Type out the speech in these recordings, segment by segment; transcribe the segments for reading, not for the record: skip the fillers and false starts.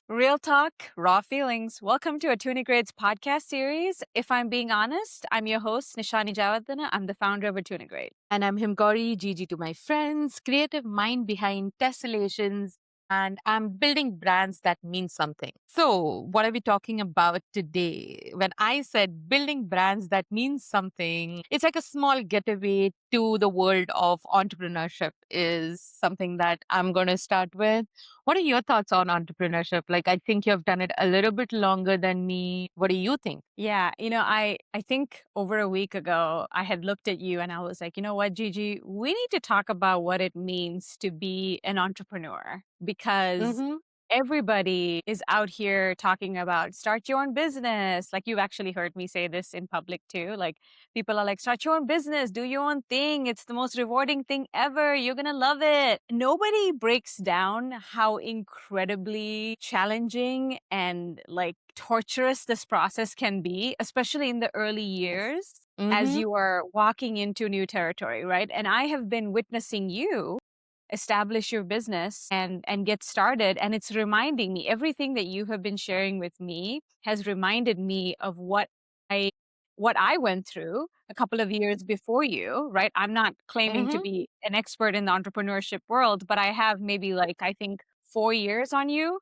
Real talk, raw feelings. Welcome to a Grades podcast series. If I'm being honest, I'm your host, Nishani Jayawardena. I'm the founder of a Grade. And I'm Himgauri, Gigi to my friends, creative mind behind tessellations, and I'm building brands that mean something. So, what are we talking about today? When I said building brands that mean something, it's like a small getaway to the world of entrepreneurship, is something that I'm going to start with. What are your thoughts on entrepreneurship? Like, I think you've done it a little bit longer than me. What do you think? Yeah, I think over a week ago, I had looked at you and I was like, you know what, Gigi, we need to talk about what it means to be an entrepreneur because Mm-hmm. everybody is out here talking about start your own business. Like you've actually heard me say this in public too. Like people are like, start your own business, do your own thing. It's the most rewarding thing ever. You're going to love it. Nobody breaks down how incredibly challenging and like torturous this process can be, especially in the early Yes. years as Mm-hmm. you are walking into new territory, right? And I have been witnessing you establish your business and get started, and it's reminding me everything that you have been sharing with me has reminded me of I what I went through a couple of years before you, right? I'm not claiming to Mm-hmm. be an expert in the entrepreneurship world, but I have maybe like I think 4 years on you.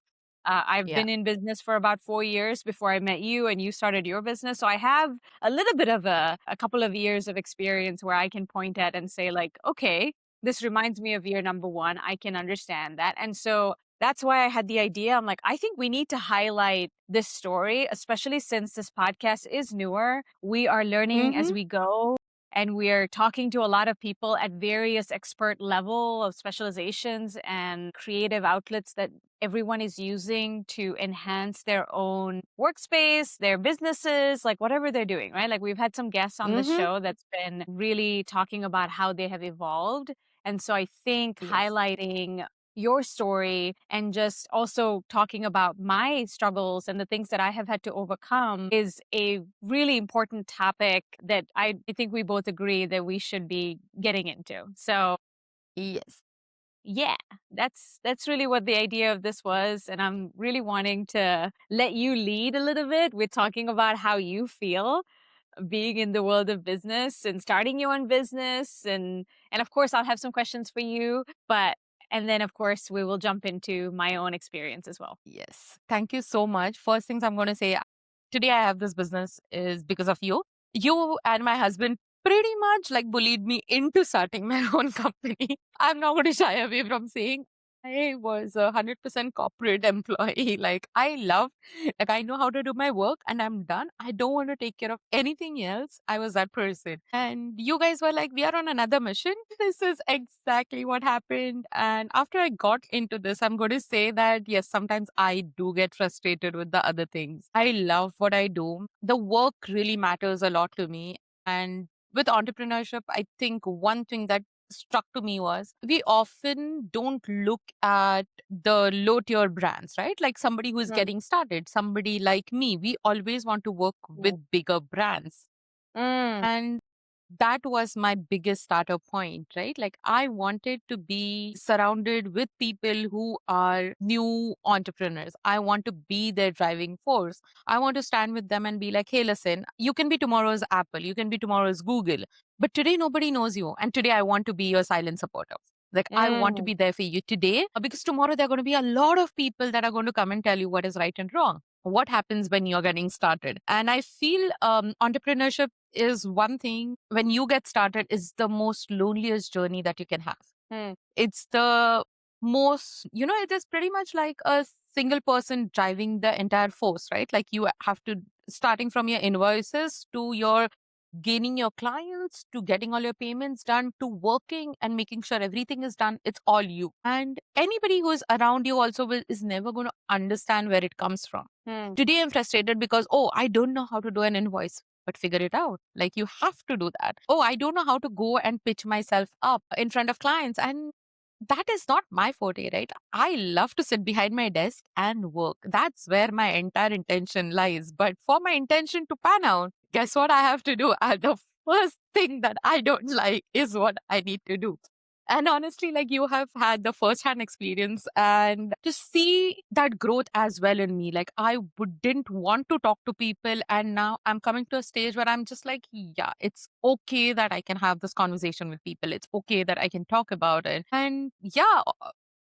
I've Yeah. been in business for about 4 years before I met you and you started your business. So I have a little bit of a couple of years of experience where I can point at and say like, okay, this reminds me of year number one. I can understand that. And so that's why I had the idea. I'm like, I think we need to highlight this story, especially since this podcast is newer. We are learning as Mm-hmm. we go. And we're talking to a lot of people at various expert level of specializations and creative outlets that everyone is using to enhance their own workspace, their businesses, like whatever they're doing, right? Like we've had some guests on the Mm-hmm. show that's been really talking about how they have evolved. And so I think Yes. highlighting your story and just also talking about my struggles and the things that I have had to overcome is a really important topic that I think we both agree that we should be getting into. So Yes. yeah, that's really what the idea of this was. And I'm really wanting to let you lead a little bit with talking about how you feel being in the world of business and starting your own business and of course I'll have some questions for you, but and then of course we will jump into my own experience as well. Yes. Thank you so much. First things I'm going to say today I have this business is because of you. You and my husband pretty much like bullied me into starting my own company. I'm not going to shy away from saying I was 100% corporate employee. Like I love, like I know how to do my work and I'm done. I don't want to take care of anything else. I was that person. And you guys were like, we are on another mission. This is exactly what happened. And after I got into this, I'm going to say that yes, sometimes I do get frustrated with the other things. I love what I do. The work really matters a lot to me. And with entrepreneurship, I think one thing that struck to me was we often don't look at the low tier brands, right? Like somebody who is Mm, getting started, somebody like me, we always want to work with mm, bigger brands. mm, And that was my biggest starter point, right? Like I wanted to be surrounded with people who are new entrepreneurs. I want to be their driving force. I want to stand with them and be like, hey, listen, you can be tomorrow's Apple, you can be tomorrow's Google, but today nobody knows you. And today I want to be your silent supporter. Like I want to mm, be there for you today because tomorrow there are going to be a lot of people that are going to come and tell you what is right and wrong. What happens when you're getting started? And I feel entrepreneurship is one thing when you get started is the most loneliest journey that you can have. mm, It's the most, it is pretty much like a single person driving the entire force, right? Like you have to, starting from your invoices to your gaining your clients to getting all your payments done to working and making sure everything is done. It's all you. And anybody who is around you also is never going to understand where it comes from. mm. Today I'm frustrated because, oh, I don't know how to do an invoice. But figure it out. Like you have to do that. Oh, I don't know how to go and pitch myself up in front of clients. And that is not my forte, right? I love to sit behind my desk and work. That's where my entire intention lies. But for my intention to pan out, guess what I have to do? The first thing that I don't like is what I need to do. And honestly, like you have had the first-hand experience and to see that growth as well in me. Like I wouldn't want to talk to people. And now I'm coming to a stage where I'm just like, yeah, it's okay that I can have this conversation with people. It's okay that I can talk about it. And yeah,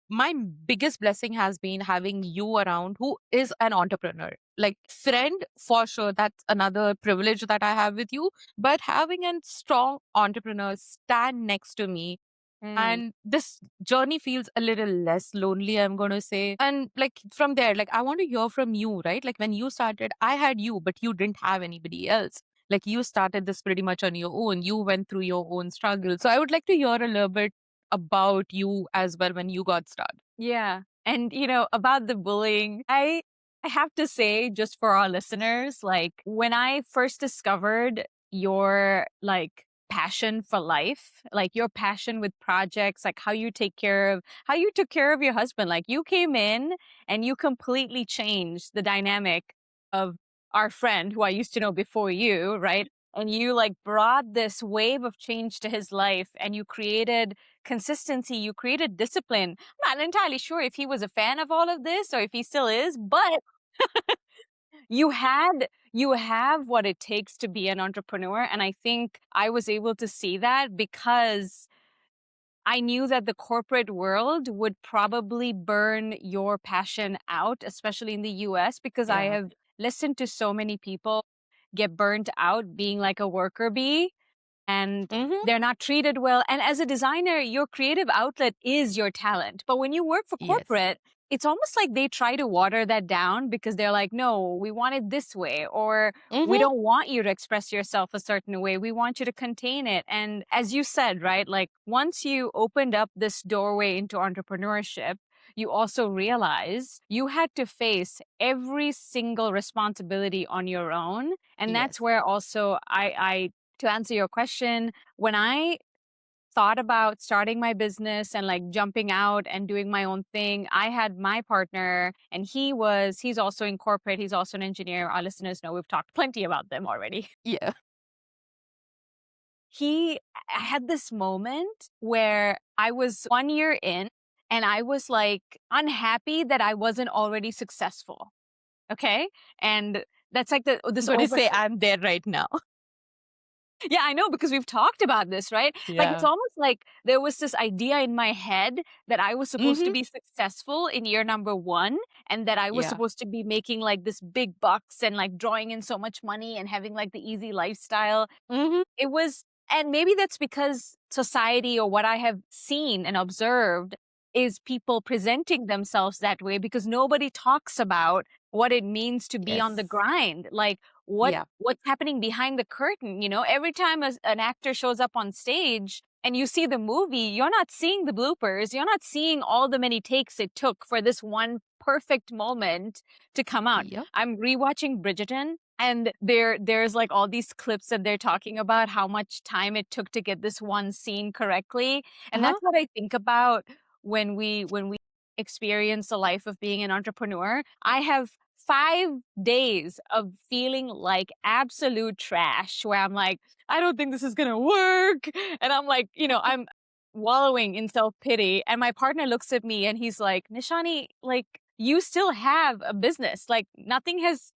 my biggest blessing has been having you around who is an entrepreneur. Like friend for sure. That's another privilege that I have with you. But having a strong entrepreneur stand next to me Mm. and this journey feels a little less lonely, I'm going to say. And like from there, like I want to hear from you, right? Like when you started, I had you, but you didn't have anybody else. Like you started this pretty much on your own. You went through your own struggle. So I would like to hear a little bit about you as well when you got started. Yeah. And about the bullying, I have to say just for our listeners, like when I first discovered your like passion for life, like your passion with projects, like how you took care of your husband, like you came in and you completely changed the dynamic of our friend who I used to know before you, right? And you like brought this wave of change to his life and you created consistency, you created discipline. I'm not entirely sure if he was a fan of all of this or if he still is, but you have what it takes to be an entrepreneur. And I think I was able to see that because I knew that the corporate world would probably burn your passion out, especially in the US, because I Yeah. have listened to so many people get burnt out being like a worker bee and Mm-hmm. they're not treated well. And as a designer, your creative outlet is your talent. But when you work for Yes. corporate, it's almost like they try to water that down because they're like, no, we want it this way, or we Mm-hmm. don't want you to express yourself a certain way. We want you to contain it. And as you said, right, like once you opened up this doorway into entrepreneurship, you also realize you had to face every single responsibility on your own. And that's Yes. where also I to answer your question, when I thought about starting my business and like jumping out and doing my own thing, I had my partner and he's also in corporate, he's also an engineer. Our listeners know we've talked plenty about them already. Yeah. I had this moment where I was 1 year in and I was like unhappy that I wasn't already successful. Okay. And that's like I'm this going to over. say I'm there right now. Yeah, I know because we've talked about this, right? Like it's Yeah. almost like there was this idea in my head that I was supposed to Mm-hmm. be successful in year number 1 and that I was Yeah. supposed to be making like this big bucks and like drawing in so much money and having like the easy lifestyle. Mm-hmm. It was, and maybe that's because society or what I have seen and observed is people presenting themselves that way because nobody talks about what it means to be on the Yes. grind. Like Yeah. what's happening behind the curtain, every time an actor shows up on stage and you see the movie, you're not seeing the bloopers, you're not seeing all the many takes it took for this one perfect moment to come out. Yep. I'm rewatching Bridgerton and there's like all these clips that they're talking about how much time it took to get this one scene correctly. And Uh-huh. that's what I think about when we experience the life of being an entrepreneur. I have 5 days of feeling like absolute trash where I'm like, I don't think this is going to work. And I'm like, I'm wallowing in self-pity and my partner looks at me and he's like, Nishani, like you still have a business. Like nothing has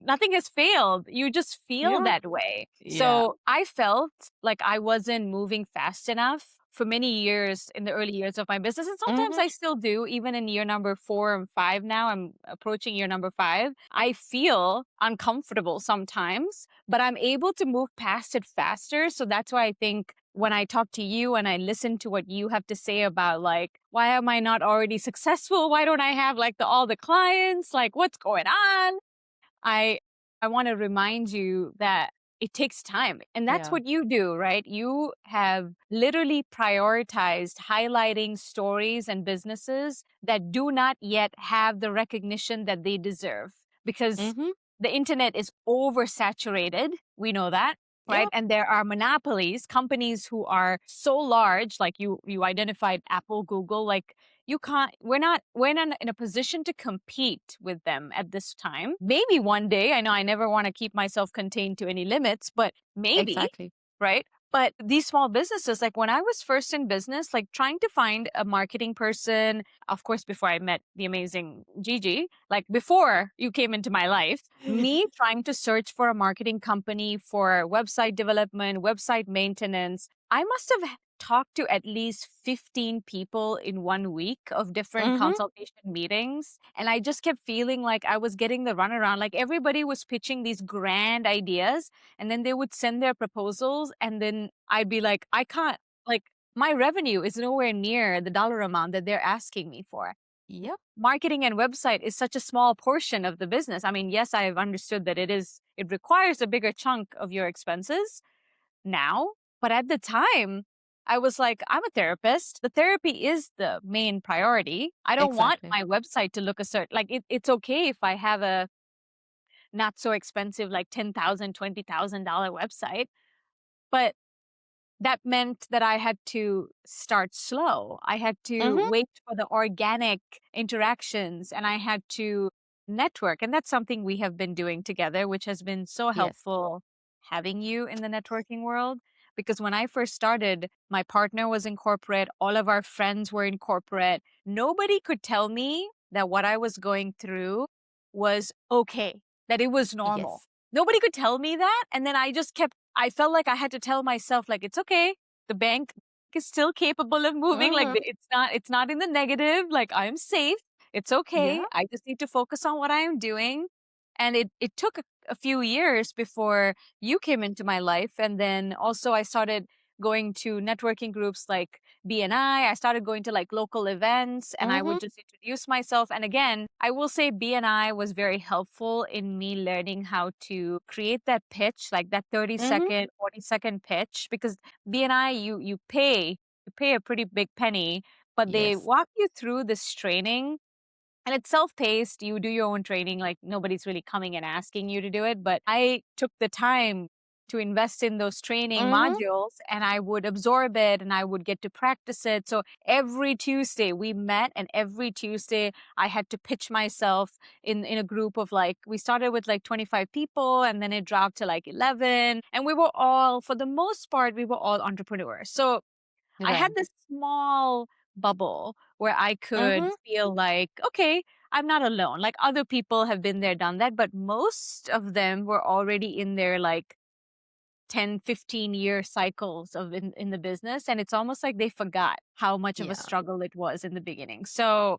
failed. You just feel Yeah. that way. Yeah. So I felt like I wasn't moving fast enough for many years in the early years of my business. And sometimes Mhm. I still do, even in year number 4 and 5 now. I'm approaching year number 5. I feel uncomfortable sometimes, but I'm able to move past it faster. So that's why I think when I talk to you and I listen to what you have to say about like, why am I not already successful? Why don't I have like all the clients? Like what's going on? I I want to remind you that it takes time. And that's Yeah. what you do, right? You have literally prioritized highlighting stories and businesses that do not yet have the recognition that they deserve because Mhm. the internet is oversaturated. We know that. Right. Yeah. And there are monopolies, companies who are so large, like you identified Apple, Google, like you can't we're not in a position to compete with them at this time. Maybe one day, I know I never want to keep myself contained to any limits, but maybe, Exactly. right? But these small businesses, like when I was first in business, like trying to find a marketing person, of course, before I met the amazing Gigi, like before you came into my life, me trying to search for a marketing company for website development, website maintenance, I must have talked to at least 15 people in 1 week of different Mm-hmm. consultation meetings. And I just kept feeling like I was getting the runaround. Like everybody was pitching these grand ideas and then they would send their proposals and then I'd be like, I can't, like, my revenue is nowhere near the dollar amount that they're asking me for. Yep. Marketing and website is such a small portion of the business. I mean, yes, I've understood that it requires a bigger chunk of your expenses now, but at the time I was like, I'm a therapist. The therapy is the main priority. I don't want Exactly. my website to look a certain, like it's okay if I have a not so expensive like $10,000, $20,000 website, but that meant that I had to start slow. I had to Mm-hmm. wait for the organic interactions and I had to network. And that's something we have been doing together, which has been so Yes. helpful having you in the networking world. Because when I first started, my partner was in corporate, all of our friends were in corporate. Nobody could tell me that what I was going through was okay, that it was normal. Yes. Nobody could tell me that. And then I felt like I had to tell myself, like, it's okay. The bank is still capable of moving. Like Mm-hmm. it's not in the negative. Like I'm safe. It's Yeah. okay. I just need to focus on what I am doing. And it took a few years before you came into my life. And then also I started going to networking groups like BNI. I started going to like local events and I Mm-hmm. would just introduce myself. And again, I will say BNI was very helpful in me learning how to create that pitch, like that 30 Mm-hmm. second, 40-second pitch, because BNI, you pay a pretty big penny, but they Yes. walk you through this training and it's self-paced. You do your own training, like nobody's really coming and asking you to do it. But I took the time to invest in those training Mm-hmm. modules and I would absorb it and I would get to practice it. So every Tuesday we met and every Tuesday I had to pitch myself in a group of like, we started with like 25 people and then it dropped to like 11. And we were all, for the most part, we were all entrepreneurs. So I had Right. this small bubble where I could Mm-hmm. feel like, okay, I'm not alone. Like other people have been there, done that, but most of them were already in their like 10, 15-year cycles in the business. And it's almost like they forgot how much of a Yeah. struggle it was in the beginning. So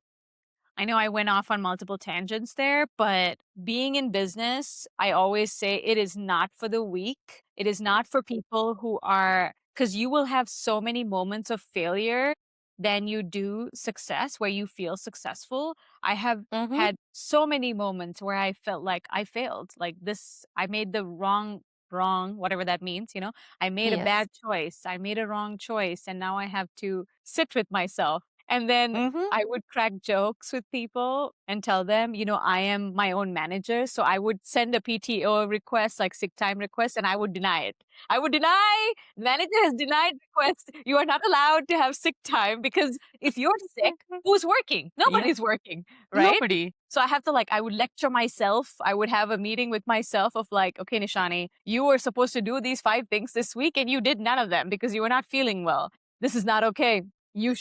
I know I went off on multiple tangents there, but being in business, I always say it is not for the weak. It is not for people who are, because you will have so many moments of failure than you do success where you feel successful. I have Mm-hmm. had so many moments where I felt like I failed, like this, I made the wrong, whatever that means, I made a Yes. bad choice. I made a wrong choice. And now I have to sit with myself. And then Mm-hmm. I would crack jokes with people and tell them, I am my own manager. So I would send a PTO request, like sick time request, and I would deny it. I would deny, manager has denied request. You are not allowed to have sick time because if you're sick, who's working? Yeah. Nobody's working, right? Nobody. So I have to like, I would lecture myself. I would have a meeting with myself of like, okay, Nishani, you were supposed to do these 5 things this week and you did none of them because you were not feeling well. This is not okay. You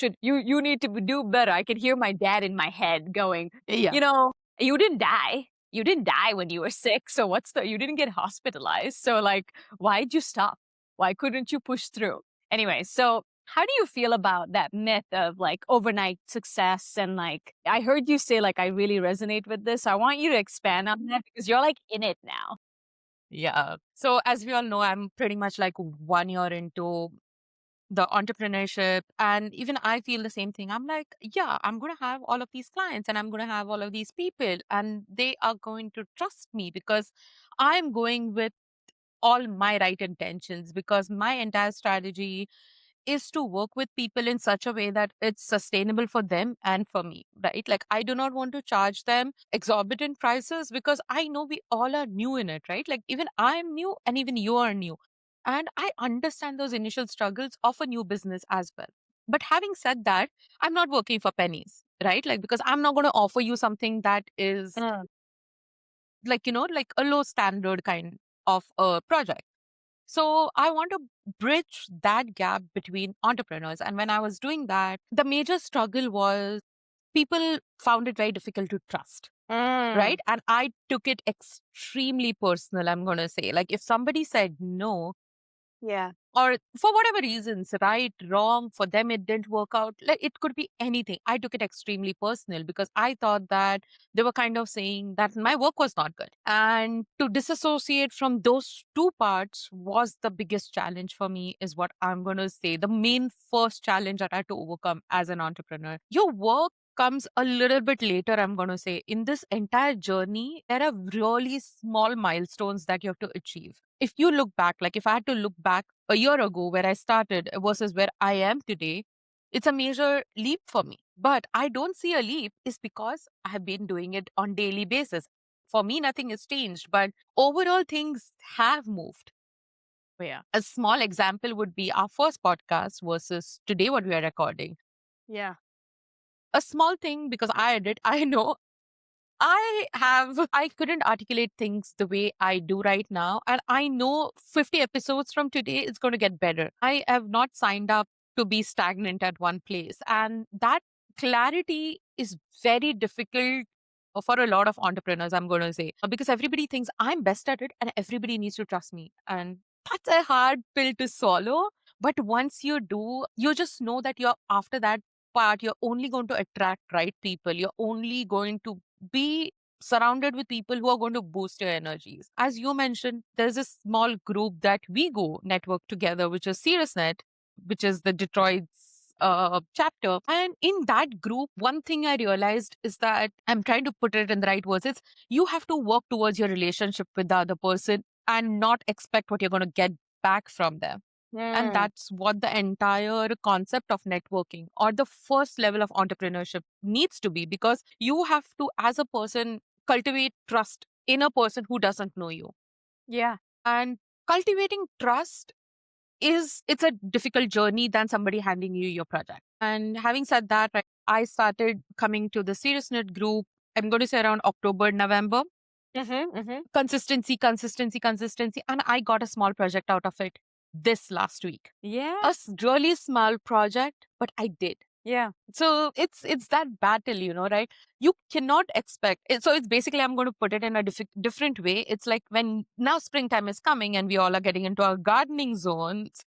need to do better. I can hear my dad in my head going, Yeah. you know, you didn't die. You didn't die when you were sick. So you didn't get hospitalized. So like, why'd you stop? Why couldn't you push through? Anyway, so how do you feel about that myth of like overnight success? And like, I heard you say, like, I really resonate with this. I want you to expand on that because you're like in it now. Yeah. So as we all know, I'm pretty much like 1 year into the entrepreneurship, and even I feel the same thing. I'm like, yeah, I'm going to have all of these clients and I'm going to have all of these people and they are going to trust me because I'm going with all my right intentions, because my entire strategy is to work with people in such a way that it's sustainable for them and for me, right? Like, I do not want to charge them exorbitant prices because I know we all are new in it, right? Like, even I'm new and even you are new. And I understand those initial struggles of a new business as well. But having said that, I'm not working for pennies, right? Like, because I'm not going to offer you something that is Mm. like, like a low standard kind of a project. So I want to bridge that gap between entrepreneurs. And when I was doing that, the major struggle was people found it very difficult to trust. Mm. Right. And I took it extremely personal, I'm going to say. Like if somebody said no, Yeah. or for whatever reasons, right, wrong, for them it didn't work out, like it could be anything. I took it extremely personal because I thought that they were kind of saying that my work was not good. And to disassociate from those two parts was the biggest challenge for me, is what I'm going to say. The main first challenge that I had to overcome as an entrepreneur. Your work comes a little bit later, I'm going to say. In this entire journey, there are really small milestones that you have to achieve. If you look back, like if I had to look back a year ago where I started versus where I am today, it's a major leap for me. But I don't see a leap is because I have been doing it on daily basis. For me, nothing has changed, but overall things have moved. Yeah. A small example would be our first podcast versus today what we are recording. Yeah. A small thing because I edit, I know I couldn't articulate things the way I do right now. And I know 50 episodes from today, it's going to get better. I have not signed up to be stagnant at one place. And that clarity is very difficult for a lot of entrepreneurs, I'm going to say, because everybody thinks I'm best at it and everybody needs to trust me. And that's a hard pill to swallow. But once you do, you just know that you're after that part, you're only going to attract right people. You're only going to be surrounded with people who are going to boost your energies. As you mentioned, there's a small group that we go network together, which is SeriousNet, which is the Detroit's chapter. And in that group, one thing I realized is that I'm trying to put it in the right words. It's you have to work towards your relationship with the other person and not expect what you're going to get back from them. And Mm. that's what the entire concept of networking or the first level of entrepreneurship needs to be, because you have to, as a person, cultivate trust in a person who doesn't know you. Yeah. And cultivating trust it's a difficult journey than somebody handing you your project. And having said that, right, I started coming to the SeriousNet group, I'm going to say around October, November. Mm-hmm. Mm-hmm. Consistency. And I got a small project out of it this last week. Yeah. Really small project, but I did. Yeah. So it's that battle, right? You cannot expect it. So it's basically, I'm going to put it in a different way. It's like when now springtime is coming and we all are getting into our gardening zones.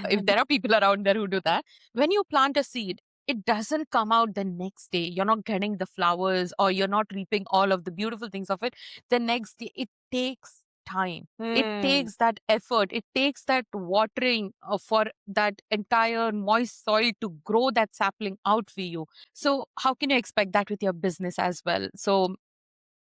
If there are people around there who do that, when you plant a seed, it doesn't come out the next day. You're not getting the flowers or you're not reaping all of the beautiful things of it the next day. It takes time. It Mm. takes that effort. It takes that watering for that entire moist soil to grow that sapling out for you. So, how can you expect that with your business as well? So,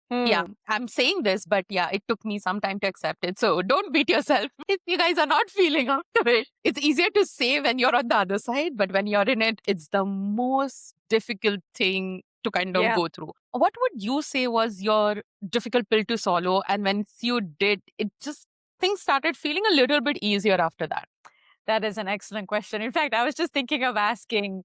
yeah, Mm. I'm saying this, but yeah, it took me some time to accept it. So don't beat yourself if you guys are not feeling up to it. It's easier to say when you're on the other side, but when you're in it, it's the most difficult thing to kind of Yeah. go through. What would you say was your difficult pill to swallow? And once you did, it just things started feeling a little bit easier after that. That is an excellent question. In fact, I was just thinking of asking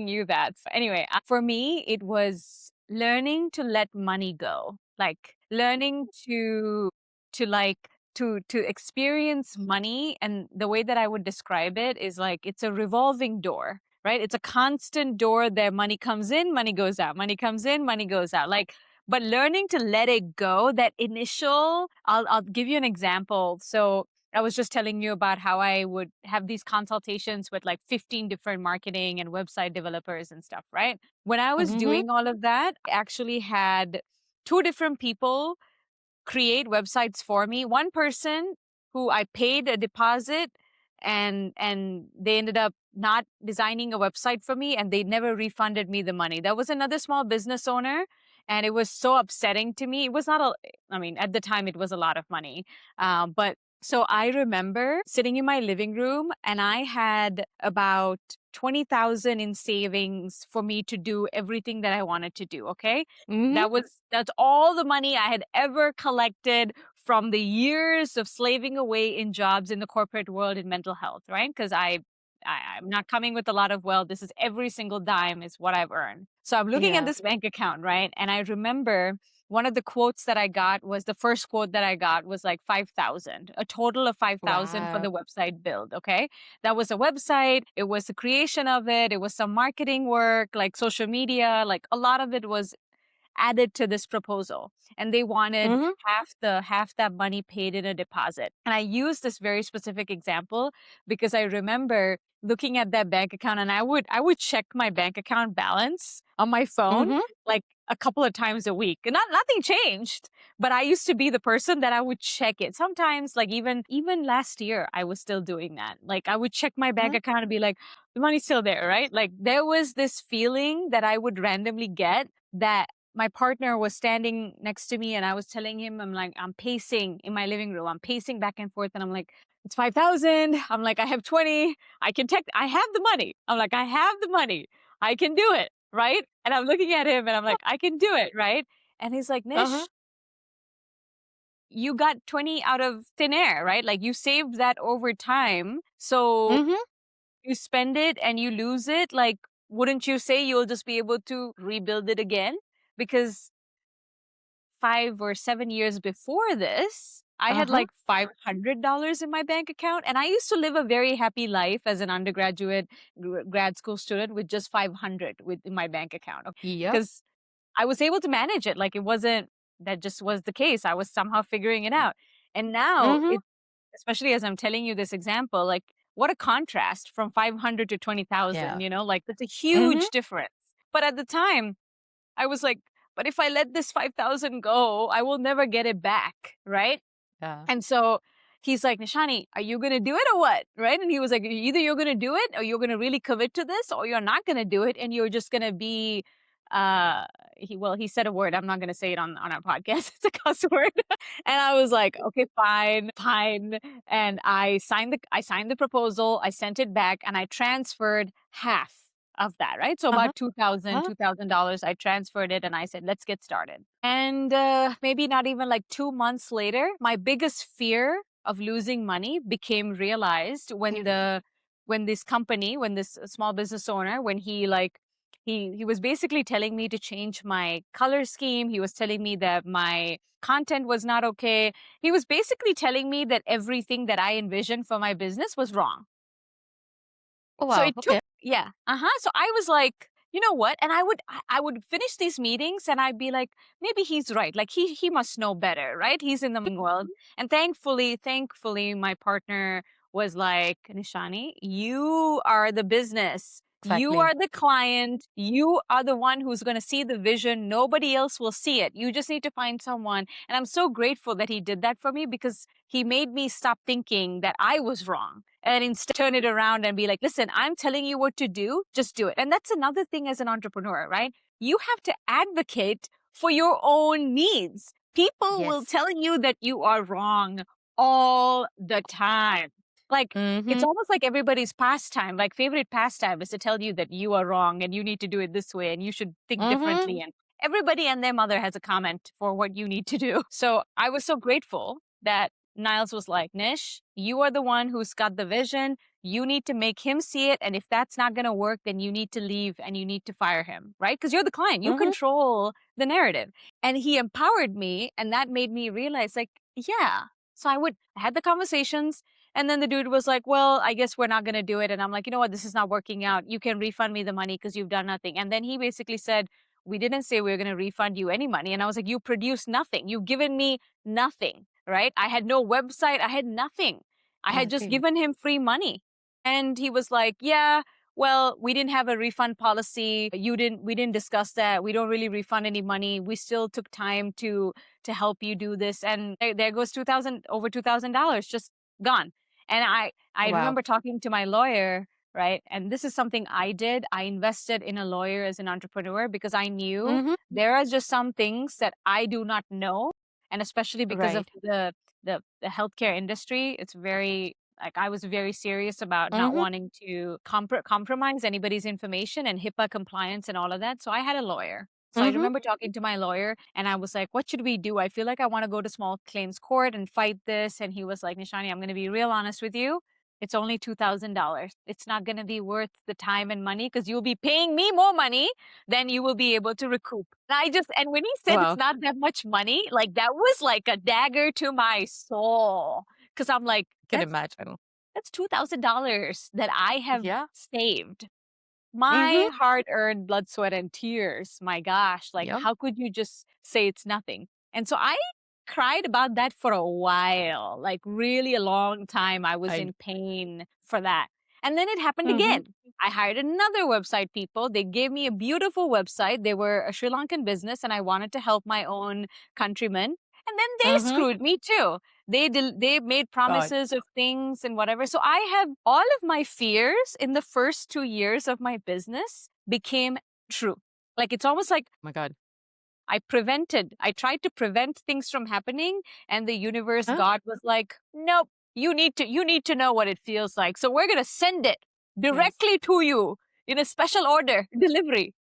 you that. Anyway, for me, it was learning to let money go. Like learning to to experience money, and the way that I would describe it is like it's a revolving door, right? It's a constant door there. Money comes in, money goes out. Money comes in, money goes out. Like, but learning to let it go, that initial, I'll give you an example. So I was just telling you about how I would have these consultations with like 15 different marketing and website developers and stuff, right? When I was Mm-hmm. doing all of that, I actually had two different people create websites for me. One person who I paid a deposit, and they ended up not designing a website for me, and they never refunded me the money. That was another small business owner, and it was so upsetting to me. It was not a I mean, at the time it was a lot of money. But so I remember sitting in my living room and I had about 20,000 in savings for me to do everything that I wanted to do, okay? Mm-hmm. That's all the money I had ever collected from the years of slaving away in jobs in the corporate world in mental health, right? Because I'm not coming with a lot of wealth. This is every single dime is what I've earned. So I'm looking at Yeah. this bank account, right? And I remember one of the quotes that I got was, the first quote that I got was like 5,000, a total of 5,000 for Wow. the website build. Okay. That was a website. It was the creation of it. It was some marketing work, like social media, like a lot of it was added to this proposal, and they wanted Mhm. half that money paid in a deposit. And I used this very specific example because I remember looking at that bank account, and I would check my bank account balance on my phone Mhm. like a couple of times a week. And nothing changed, but I used to be the person that I would check it. Sometimes, like even last year I was still doing that. Like I would check my bank Mhm. account and be like, the money's still there, right? Like there was this feeling that I would randomly get, that my partner was standing next to me and I was telling him, I'm like, I'm pacing in my living room. I'm pacing back and forth and I'm like, it's 5,000. I'm like, I have 20. I have the money. I'm like, I have the money. I can do it. Right. And I'm looking at him and I'm like, I can do it. Right. And he's like, Uh-huh. Nish, you got 20 out of thin air, right? Like you saved that over time. So Mhm. you spend it and you lose it. Like, wouldn't you say you'll just be able to rebuild it again? Because 5 or 7 years before this, I had Uh-huh. like $500 in my bank account. And I used to live a very happy life as an undergraduate grad school student with just 500 in my bank account. Yep. Because I was able to manage it. Like it wasn't, that just was the case. I was somehow figuring it out. And now Mhm. it, especially as I'm telling you this example, like what a contrast from 500 to 20,000, Yeah. like that's a Mhm. huge difference. But at the time, I was like, but if I let this 5,000 go, I will never get it back. Right. Yeah. And so he's like, Nishani, are you going to do it or what? Right. And he was like, either you're going to do it or you're going to really commit to this, or you're not going to do it. And you're just going to be, uh, he said a word. I'm not going to say it on our podcast. It's a cuss word. And I was like, okay, fine, fine. And I signed the proposal. I sent it back and I transferred half of that, right? So Uh-huh. about 2000 Uh-huh. $2,000, I transferred it and I said, let's get started. And maybe not even like 2 months later, my biggest fear of losing money became realized when this small business owner, when he like, he was basically telling me to change my color scheme. He was telling me that my content was not okay. He was basically telling me that everything that I envisioned for my business was wrong. Oh, So wow. it took, Okay. yeah. Uh-huh. So I was like, you know what? And I would finish these meetings and I'd be like, maybe he's right. Like he must know better, right? He's in the world. And thankfully, my partner was like, Nishani, you are the business. You Exactly. are the client. You are the one who's going to see the vision. Nobody else will see it. You just need to find someone. And I'm so grateful that he did that for me, because he made me stop thinking that I was wrong and instead turn it around and be like, listen, I'm telling you what to do, just do it. And that's another thing as an entrepreneur, right? You have to advocate for your own needs. People will Yes. tell you that you are wrong all the time. Like, it's Mhm. almost like everybody's pastime, like favorite pastime is to tell you that you are wrong and you need to do it this way and you should think Mhm. differently. And everybody and their mother has a comment for what you need to do. So I was so grateful that Niles was like, Nish, you are the one who's got the vision. You need to make him see it. And if that's not going to work, then you need to leave and you need to fire him, right? Because you're the client, you Mhm. control the narrative. And he empowered me. And that made me realize, like, yeah. So I had the conversations. And then the dude was like, well, I guess we're not going to do it. And I'm like, you know what? This is not working out. You can refund me the money because you've done nothing. And then he basically said, we didn't say we were going to refund you any money. And I was like, you produced nothing. You've given me nothing, right? I had no website. I had nothing. I had just Exactly. given him free money. And he was like, yeah, well, we didn't have a refund policy. We didn't discuss that. We don't really refund any money. We still took time to help you do this. And there goes over $2,000 just gone. And I Wow. remember talking to my lawyer, right? And this is something I did. I invested in a lawyer as an entrepreneur because I knew Mhm. there are just some things that I do not know. And especially because of Right. the healthcare industry, it's very, like, I was very serious about not Mhm. wanting to compromise anybody's information and HIPAA compliance and all of that. So I had a lawyer. So I Mhm. remember talking to my lawyer and I was like, what should we do? I feel like I want to go to small claims court and fight this. And he was like, Nishani, I'm going to be real honest with you. It's only $2,000. It's not going to be worth the time and money because you'll be paying me more money than you will be able to recoup. And when he said it's Wow. not that much money, like that was like a dagger to my soul. Cause I'm like, Can imagine. that's $2,000 that I have Yeah. saved. Mm-hmm. My hard earned blood, sweat, and tears. My gosh, like, Yep. how could you just say it's nothing? And so I cried about that for a while, like, really a long time. I was I. in pain for that. And then it happened Mm-hmm. again. I hired another website people. They gave me a beautiful website. They were a Sri Lankan business, and I wanted to help my own countrymen. And then they Mm-hmm. screwed me too. They made God. promises of things and whatever. So I have all of my fears in the first 2 years of my business became true. Like it's almost like Oh my God. I tried to prevent things from happening, and the universe, Huh? God was like, nope, you need to know what it feels like. So we're gonna send it Yes. directly to you in a special order delivery,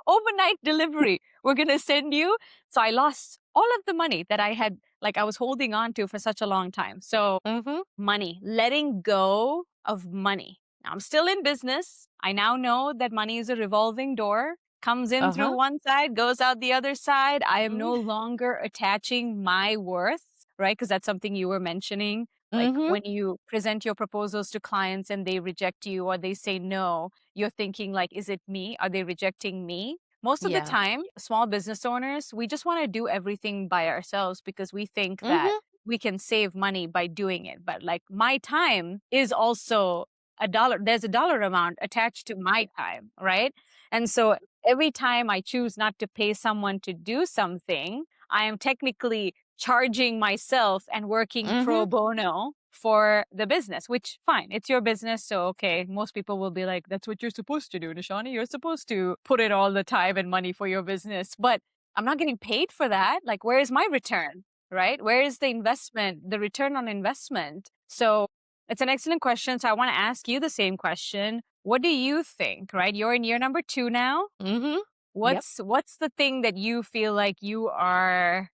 overnight delivery. We're gonna send you. So I lost all of the money that I was holding on to for such a long time. So Mm-hmm. money, letting go of money. Now, I'm still in business. I now know that money is a revolving door, comes in through Uh-huh. one side, goes out the other side. I am no Mm-hmm. longer attaching my worth, right? Because that's something you were mentioning. Like Mm-hmm. when you present your proposals to clients and they reject you or they say no, you're thinking like, is it me? Are they rejecting me? Most of the Yeah. time, small business owners, we just want to do everything by ourselves because we think that Mm-hmm. we can save money by doing it. But like my time is also a dollar. There's a dollar amount attached to my time, right? And so every time I choose not to pay someone to do something, I am technically charging myself and working Mm-hmm. pro bono for the business, which fine, it's your business. So, okay, most people will be like, that's what you're supposed to do, Nishani. You're supposed to put in all the time and money for your business. But I'm not getting paid for that. Like, where is my return? Right? Where is the investment, the return on investment? So it's an excellent question. So I want to ask you the same question. What do you think, right? You're in year number 2 now. Mm-hmm. Yep. What's the thing that you feel like you are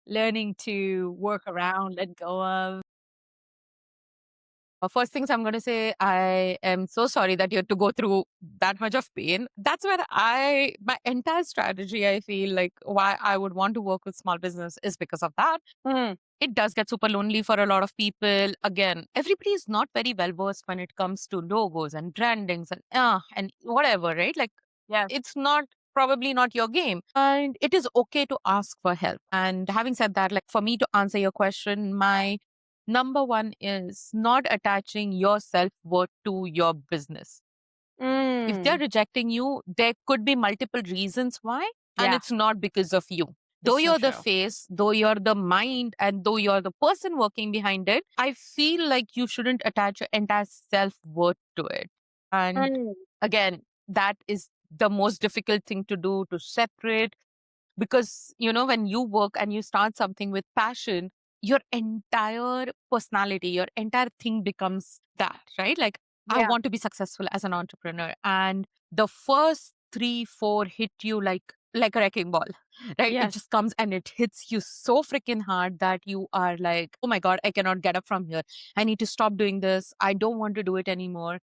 learning to work around, let go of? First things I'm going to say, I am so sorry that you had to go through that much of pain. That's where my entire strategy, I feel like why I would want to work with small business is because of that. Mm, It does get super lonely for a lot of people. Again, everybody is not very well versed when it comes to logos and brandings and whatever, right? Like yes. it's not probably not your game. And it is okay to ask for help. And having said that, like for me to answer your question, my number one is not attaching your self worth to your business. If they're Mm, rejecting you, there could be multiple reasons why, and yeah, it's not because of you. Though it's so you're the true. face, though you're the mind, and though you're the person working behind it, I feel like you shouldn't attach your entire self worth to it. And Mm, again, that is the most difficult thing to do, to separate, because when you work and you start something with passion, your entire personality, your entire thing becomes that, right? Like I yeah. want to be successful as an entrepreneur, and the first 3 4 hit you like a wrecking ball, right? It Yes. just comes and it hits you so freaking hard that you are like, oh my god, I cannot get up from here. I need to stop doing this. I don't want to do it anymore.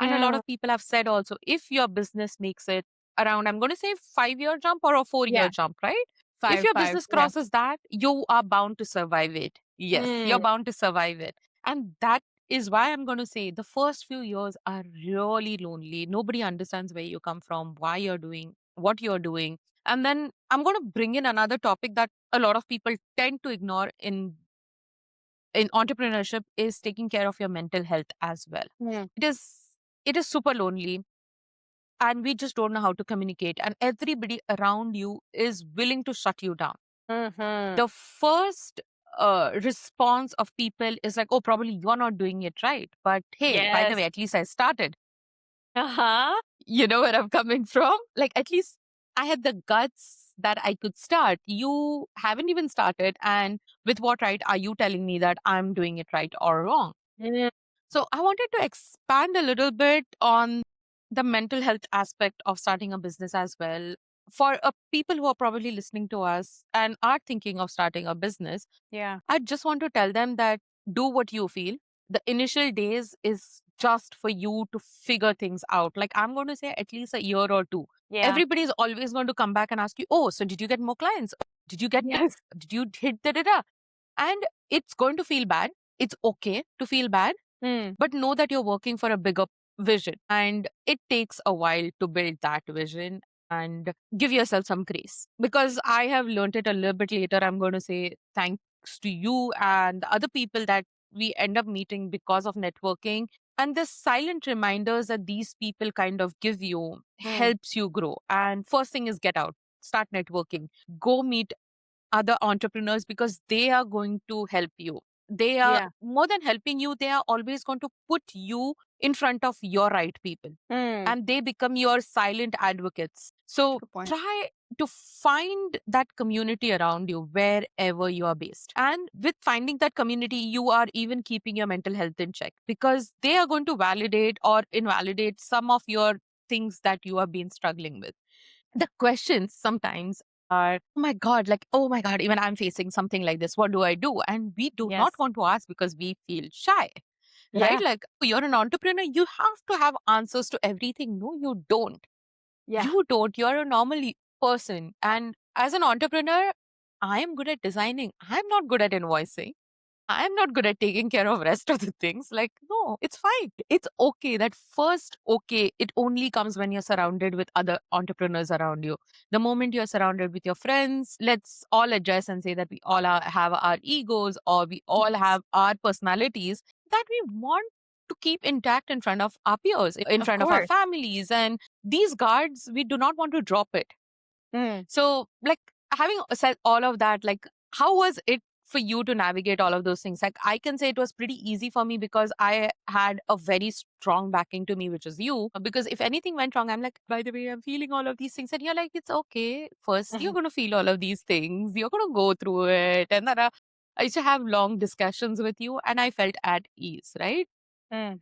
And a lot Mm, of people have said also, if your business makes it around, I'm going to say 5 year jump or a 4 year yeah. jump, right? If Five, your five. business Yeah. crosses that, you are bound to survive it. Yes, you're Mm, bound to survive it. And that is why I'm going to say the first few years are really lonely. Nobody understands where you come from, why you're doing what you're doing. And then I'm going to bring in another topic that a lot of people tend to ignore in entrepreneurship is taking care of your mental health as well. mm, It is it is super lonely, and we just don't know how to communicate, and everybody around you is willing to shut you down. mm-hmm. The first response of people is like, oh, probably you're not doing it right, but hey, by the Yes. way, at least I started. Uh-huh. You know where I'm coming from? Like, at least I had the guts that I could start. You haven't even started, and with what right are you telling me that I'm doing it right or wrong? Mm, So I wanted to expand a little bit on the mental health aspect of starting a business as well. For people who are probably listening to us and are thinking of starting a business, yeah. I just want to tell them that do what you feel. The initial days is just for you to figure things out. Like I'm going to say at least a year or two. Yeah. Everybody is always going to come back and ask you, oh, so did you get more clients? Did you get this? Yes. Did you hit da da da? And it's going to feel bad. It's okay to feel bad, Hmm. but know that you're working for a bigger vision. And it takes a while to build that vision, and give yourself some grace. Because I have learned it a little bit later, I'm going to say thanks to you and the other people that we end up meeting because of networking. And the silent reminders that these people kind of give you Hmm. helps you grow. And first thing is get out, start networking, go meet other entrepreneurs, because they are going to help you. They are Yeah. more than helping you, they are always going to put you in front of your right people, Hmm. and they become your silent advocates. So Good point. try to find that community around you wherever you are based. And with finding that community, you are even keeping your mental health in check, because they are going to validate or invalidate some of your things that you have been struggling with. The questions sometimes are, oh my God, like, oh my God, even I'm facing something like this. What do I do? And we do not Yes. want to ask because we feel shy, right? Yeah. Like, "Oh, you're an entrepreneur, you have to have answers to everything." No, you don't. Yeah. You don't. You're a normal person. And as an entrepreneur, I am good at designing. I'm not good at invoicing. I'm not good at taking care of rest of the things. Like, no, it's fine. It's okay. That first okay, it only comes when you're surrounded with other entrepreneurs around you. The moment you're surrounded with your friends, let's all address and say that we all have our egos, or we all Yes. have our personalities that we want to keep intact in front of our peers, in Of front of our course. families. And these guards, we do not want to drop it. Hmm. So, like, having said all of that, like, how was it for you to navigate all of those things? Like, I can say it was pretty easy for me because I had a very strong backing to me, which is you. Because if anything went wrong, I'm like, by the way, I'm feeling all of these things. And you're like, it's okay. First, you're going to feel all of these things, you're going to go through it. And then I used to have long discussions with you, and I felt at ease, right? Hmm.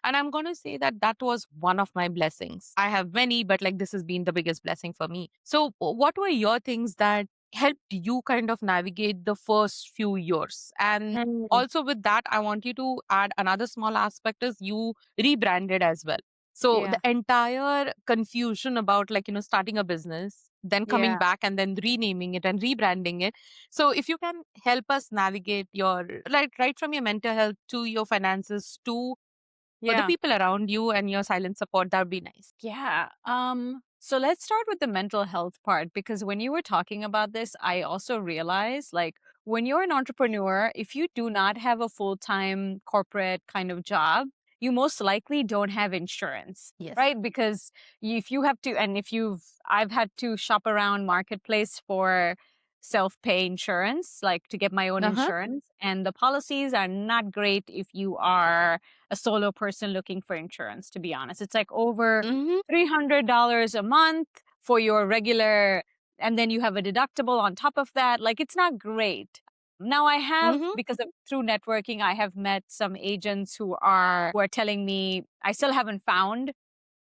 And I'm going to say that that was one of my blessings. I have many, but like this has been the biggest blessing for me. So, what were your things that helped you kind of navigate the first few years? And Hmm. also, with that, I want you to add another small aspect is you rebranded as well. So, the Yeah. entire confusion about like, starting a business, then coming Yeah. back and then renaming it and rebranding it. So, if you can help us navigate your, right from your mental health to your finances to for the Yeah. people around you and your silent support, that would be nice. Yeah. So let's start with the mental health part because when you were talking about this, I also realized like when you're an entrepreneur, if you do not have a full-time corporate kind of job, you most likely don't have insurance, Yes. right? Because if you have to, and if you've, I've had to shop around marketplace for self-pay insurance, like to get my own Uh-huh. insurance, and the policies are not great if you are a solo person looking for insurance, to be honest. It's like over Mhm. $300 a month for your regular, and then you have a deductible on top of that. Like, it's not great. Now I have, Mhm. because of through networking, I have met some agents who are telling me I still haven't found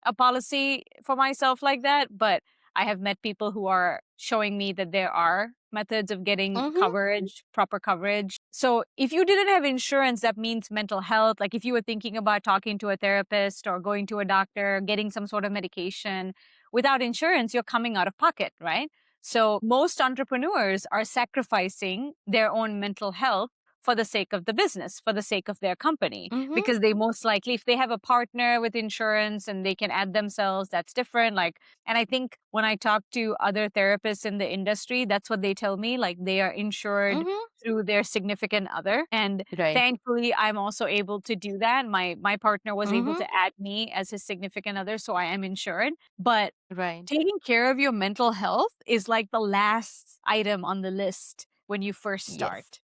a policy for myself like that, but I have met people who are showing me that there are methods of getting Mhm. coverage, proper coverage. So if you didn't have insurance, that means mental health. Like if you were thinking about talking to a therapist or going to a doctor, getting some sort of medication, without insurance, you're coming out of pocket, right? So most entrepreneurs are sacrificing their own mental health for the sake of the business, for the sake of their company, Mhm. because they most likely, if they have a partner with insurance and they can add themselves, that's different. Like, and I think when I talk to other therapists in the industry, that's what they tell me. Like, they are insured Mhm. through their significant other. And Right. thankfully, I'm also able to do that. My partner was able Mhm. to add me as his significant other, so I am insured. But Right. taking care of your mental health is like the last item on the list when you first Yes. start,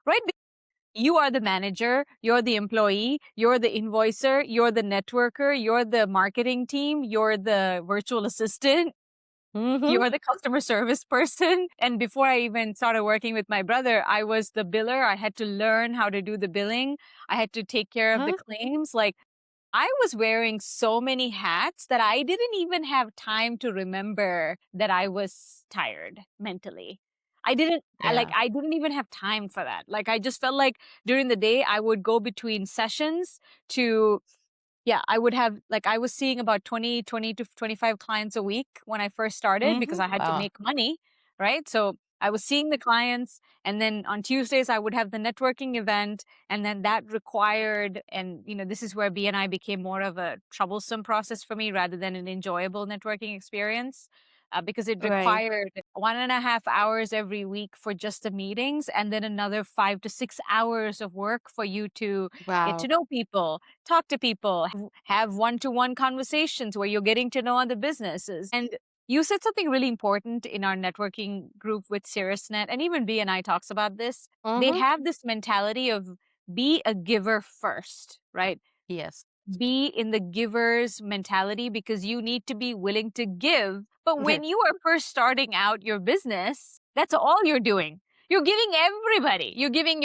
right? You are the manager, you're the employee, you're the invoicer, you're the networker, you're the marketing team, you're the virtual assistant, Mhm. you're the customer service person. And before I even started working with my brother, I was the biller. I had to learn how to do the billing. I had to take care of the Huh? claims. Like I was wearing so many hats that I didn't even have time to remember that I was tired mentally. Yeah. I didn't even have time for that. Like, I just felt like during the day I would go between sessions to, yeah, I would have, like, I was seeing about 20 to 25 clients a week when I first started because I had to Wow. make money, right? So I was seeing the clients, and then on Tuesdays I would have the networking event, and then that required, and this is where BNI became more of a troublesome process for me rather than an enjoyable networking experience. Because it Right. required 1.5 hours every week for just the meetings, and then another 5 to 6 hours of work for you to get to Wow. know people, talk to people, have one-to-one conversations where you're getting to know other businesses. And you said something really important in our networking group with SiriusNet, and even BNI talks about this. They Mm-hmm. have this mentality of be a giver first, right? Yes. Be in the giver's mentality because you need to be willing to give. But when you are first starting out your business, that's all you're doing. You're giving everybody. You're giving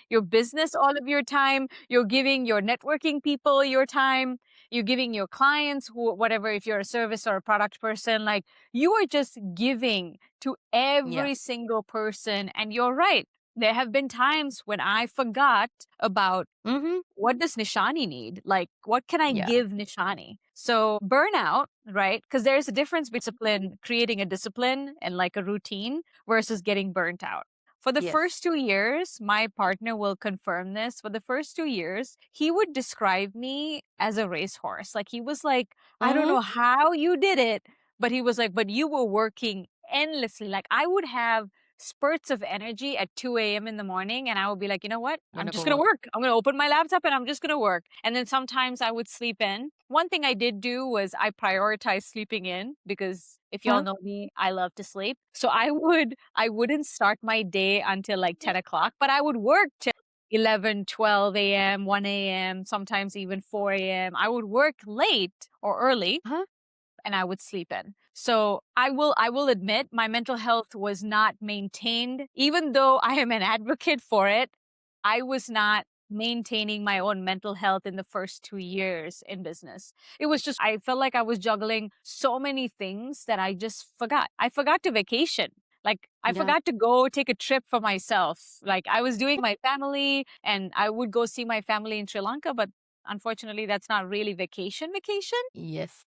your business all of your time. You're giving your networking people your time. You're giving your clients whatever, if you're a service or a product person, like, you are just giving to Yeah. every single person. And you're right. There have been times when I forgot about Mm-hmm. what does Nishani need? Like, what can I Yeah. give Nishani? So burnout, right? Because there's a difference between creating a discipline and like a routine versus getting burnt out. For the Yes. first 2 years, my partner will confirm this. For the first 2 years, he would describe me as a racehorse. Like, he was like, I don't Mm-hmm. know how you did it, but he was like, but you were working endlessly. Like, I would have spurts of energy at 2 a.m. in the morning, and I would be like, you know what? I'm I'm gonna just go going to work. work. I'm going to open my laptop and I'm just going to work. And then sometimes I would sleep in. One thing I did do was I prioritized sleeping in because if y'all Huh? know me, I love to sleep. So I wouldn't start my day until like 10 o'clock, but I would work till 11, 12 a.m., 1 a.m., sometimes even 4 a.m. I would work late or early, Huh? and I would sleep in. So I will admit my mental health was not maintained. Even though I am an advocate for it, I was not maintaining my own mental health in the first 2 years in business. It was just, I felt like I was juggling so many things that I just forgot. I forgot to vacation. Like, I Yeah. forgot to go take a trip for myself. Like, I was doing my family, and I would go see my family in Sri Lanka, but unfortunately that's not really vacation. Yes.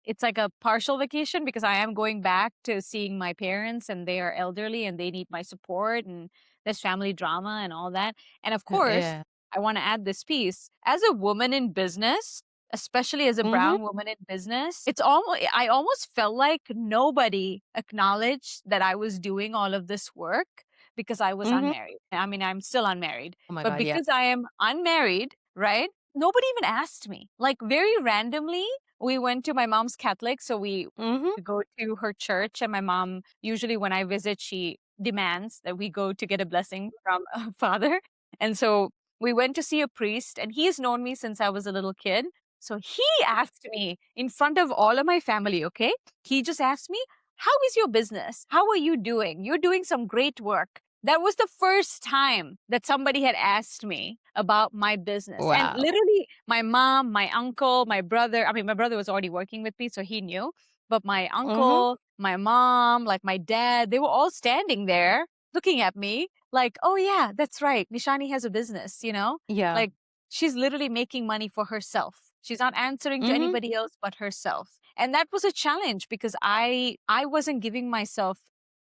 It's like a partial vacation because I am going back to seeing my parents, and they are elderly and they need my support, and there's family drama and all that. And of course, Yeah. I want to add this piece. As a woman in business, especially as a Mm-hmm. brown woman in business, I almost felt like nobody acknowledged that I was doing all of this work because I was Mm-hmm. unmarried. I mean, I'm still unmarried, Oh my but God. Yeah. because I am unmarried, right? Nobody even asked me. Like, very randomly, we went to my mom's Catholic, so we Mm-hmm. go to her church, and my mom, usually when I visit, she demands that we go to get a blessing from a father. And so we went to see a priest, and he's known me since I was a little kid. So he asked me in front of all of my family, okay? He just asked me, how is your business? How are you doing? You're doing some great work. That was the first time that somebody had asked me about my business. And Wow. literally, my mom, my uncle, my brother, I mean, my brother was already working with me, so he knew. But my Mm-hmm. uncle, my mom, like my dad, they were all standing there looking at me like, oh, yeah, that's right. Nishani has a business. Yeah. Like, she's literally making money for herself. She's not answering to Mm-hmm. anybody else but herself. And that was a challenge because I wasn't giving myself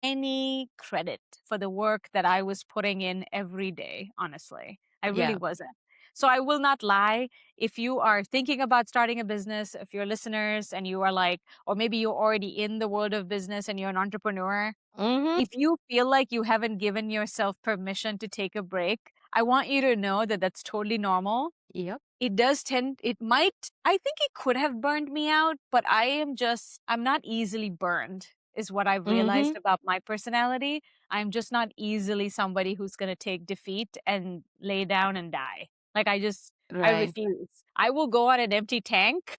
any credit for the work that I was putting in every day, honestly. I really Yeah. wasn't. So I will not lie. If you are thinking about starting a business, if you're listeners and you are like, or maybe you're already in the world of business and you're an entrepreneur, Mm-hmm. if you feel like you haven't given yourself permission to take a break, I want you to know that that's totally normal. Yep. It might, I think it could have burned me out, but I'm not easily burned, is what I've Mm-hmm. realized about my personality. I'm just not easily somebody who's going to take defeat and lay down and die. Like, I Right. refuse. I will go on an empty tank.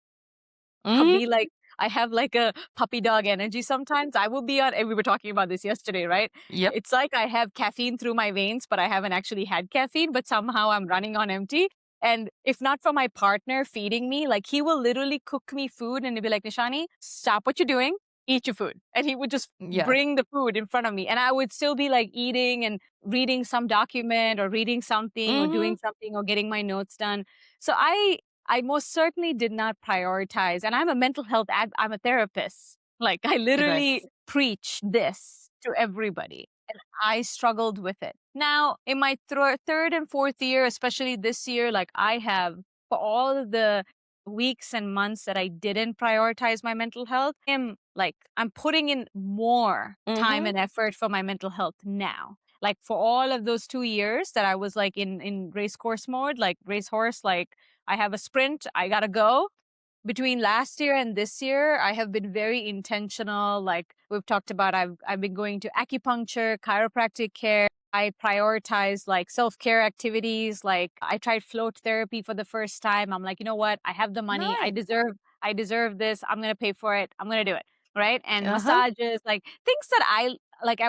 I'll Mm-hmm. be like, I have like a puppy dog energy sometimes. I will be on, and we were talking about this yesterday, right? Yep. It's like I have caffeine through my veins, but I haven't actually had caffeine, but somehow I'm running on empty. And if not for my partner feeding me, like, he will literally cook me food and he'll be like, Nishani, stop what you're doing. eat your food. And he would just Yeah. bring the food in front of me. And I would still be like eating and reading some document or reading something or Mm-hmm. doing something or getting my notes done. So I most certainly did not prioritize. And I'm a mental health I'm a therapist. Like I literally Yes. preach this to everybody. And I struggled with it. Now, in my third and fourth year, especially this year, like I have for all of the weeks and months that I didn't prioritize my mental health, I'm putting in more time Mm-hmm. and effort for my mental health now. Like for all of those 2 years that I was like in race course mode, like racehorse, like I have a sprint, I gotta go. Between last year and this year, I have been very intentional. Like we've talked about, I've been going to acupuncture, chiropractic care. I prioritize like self-care activities. Like I tried float therapy for the first time. I'm like, you know what? I have the money. Nice. I deserve this. I'm gonna pay for it. I'm gonna do it. Right. And Uh-huh. massages, like things that like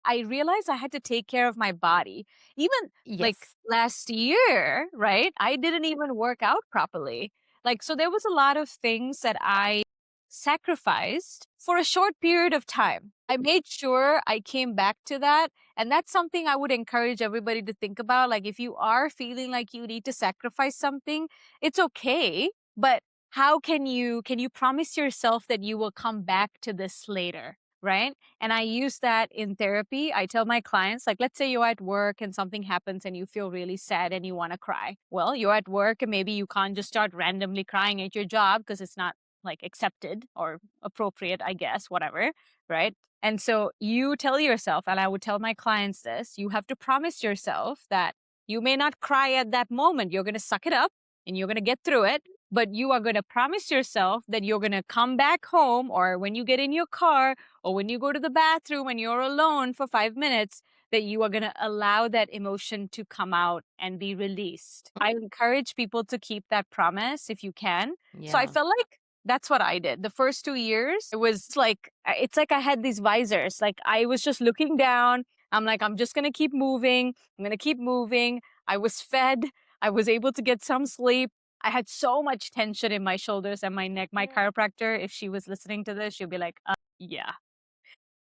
I realized I had to take care of my body. Even like Yes. last year, right? I didn't even work out properly. Like, so there was a lot of things that I sacrificed for a short period of time. I made sure I came back to that. And that's something I would encourage everybody to think about. Like, if you are feeling like you need to sacrifice something, it's okay. But how can you promise yourself that you will come back to this later? Right. And I use that in therapy. I tell my clients, like, let's say you're at work and something happens and you feel really sad and you want to cry. Well, you're at work and maybe you can't just start randomly crying at your job because it's not like accepted or appropriate, I guess, whatever. Right. And so you tell yourself, and I would tell my clients this, you have to promise yourself that you may not cry at that moment. You're going to suck it up and you're going to get through it. But you are going to promise yourself that you're going to come back home, or when you get in your car, or when you go to the bathroom and you're alone for 5 minutes, that you are going to allow that emotion to come out and be released. I encourage people to keep that promise if you can. So I Yeah. felt like that's what I did. The first 2 years, it was like, it's like I had these visors. Like I was just looking down. I'm like, I'm just going to keep moving. I'm going to keep moving. I was fed. I was able to get some sleep. I had so much tension in my shoulders and my neck. My chiropractor, if she was listening to this, she'll be like, yeah,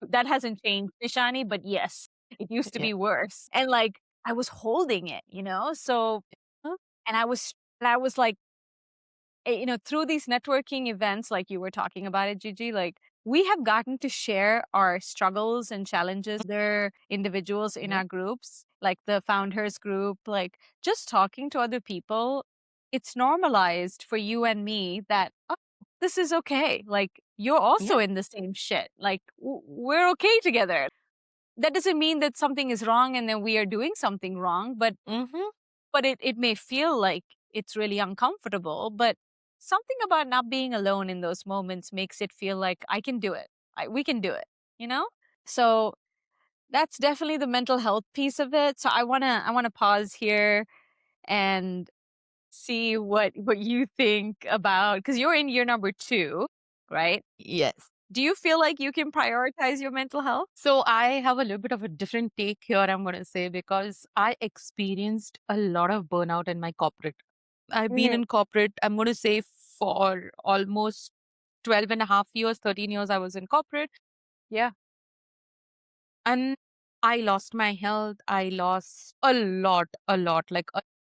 that hasn't changed, Nishani, but yes, it used to Yeah. be worse. And like I was holding it, you know? So Huh? and I was like, through these networking events like you were talking about it, Gigi, like we have gotten to share our struggles and challenges other individuals in Yeah. our groups, like the founders group, like just talking to other people. It's normalized for you and me that, oh, this is okay. Like you're Yeah. also in the same shit. Like we're okay together. That doesn't mean that something is wrong and then we are doing something wrong, Mm-hmm. but it may feel like it's really uncomfortable. But something about not being alone in those moments makes it feel like I can do it. We can do it, you know? So that's definitely the mental health piece of it. So I wanna pause here and see what you think about, because you're in year number 2, right? Yes. Do you feel like you can prioritize your mental health? So I have a little bit of a different take here, I'm going to say, because I experienced a lot of burnout in my corporate. I've been Mhm. in corporate, I'm going to say, for almost 12 and a half years, 13 years I was in corporate. Yeah. And I lost my health. I lost a lot, a lot.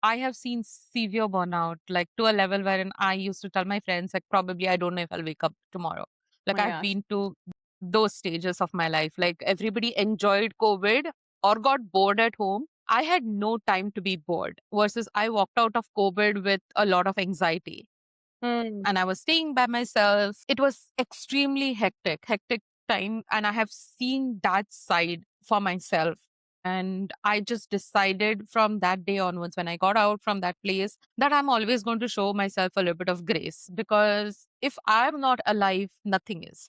I have seen severe burnout, like to a level wherein I used to tell my friends, like, probably I don't know if I'll wake up tomorrow. Oh Like, my I've gosh. been to those stages of my life. Like, everybody enjoyed COVID or got bored at home. I had no time to be bored, versus I walked out of COVID with a lot of anxiety Mm. and I was staying by myself. It was extremely hectic time. And I have seen that side for myself. And I just decided from that day onwards, when I got out from that place, that I'm always going to show myself a little bit of grace, because if I'm not alive, nothing is.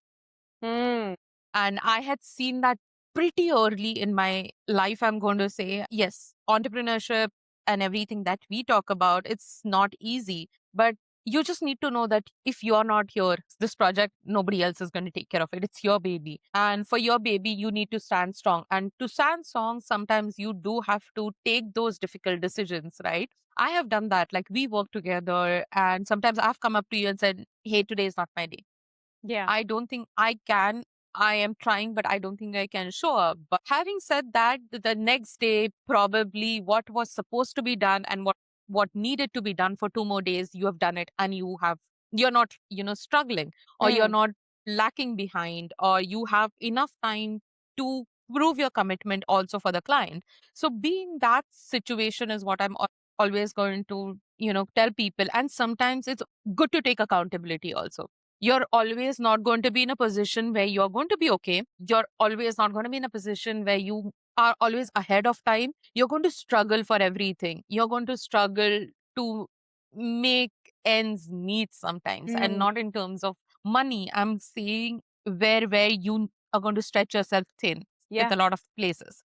Mm. And I had seen that pretty early in my life, I'm going to say. Yes, entrepreneurship and everything that we talk about, it's not easy. But you just need to know that if you're not here, this project, nobody else is going to take care of it. It's your baby. And for your baby, you need to stand strong. And to stand strong, sometimes you do have to take those difficult decisions, right? I have done that. Like, we work together, and sometimes I've come up to you and said, hey, today is not my day. Yeah. I don't think I can. I am trying, but I don't think I can show up. But having said that, the next day, probably what was supposed to be done and what needed to be done for 2 more days, you have done it, and you're not, struggling, or you're Mm. not lacking behind, or you have enough time to prove your commitment also for the client. So being that situation is what I'm always going to, tell people. And sometimes it's good to take accountability also. You're always not going to be in a position where you're going to be okay. You're always not going to be in a position where you are always ahead of time. You're going to struggle for everything. You're going to struggle to make ends meet sometimes, and Mm. not in terms of money. I'm saying where you are going to stretch yourself thin with Yeah. a lot of places.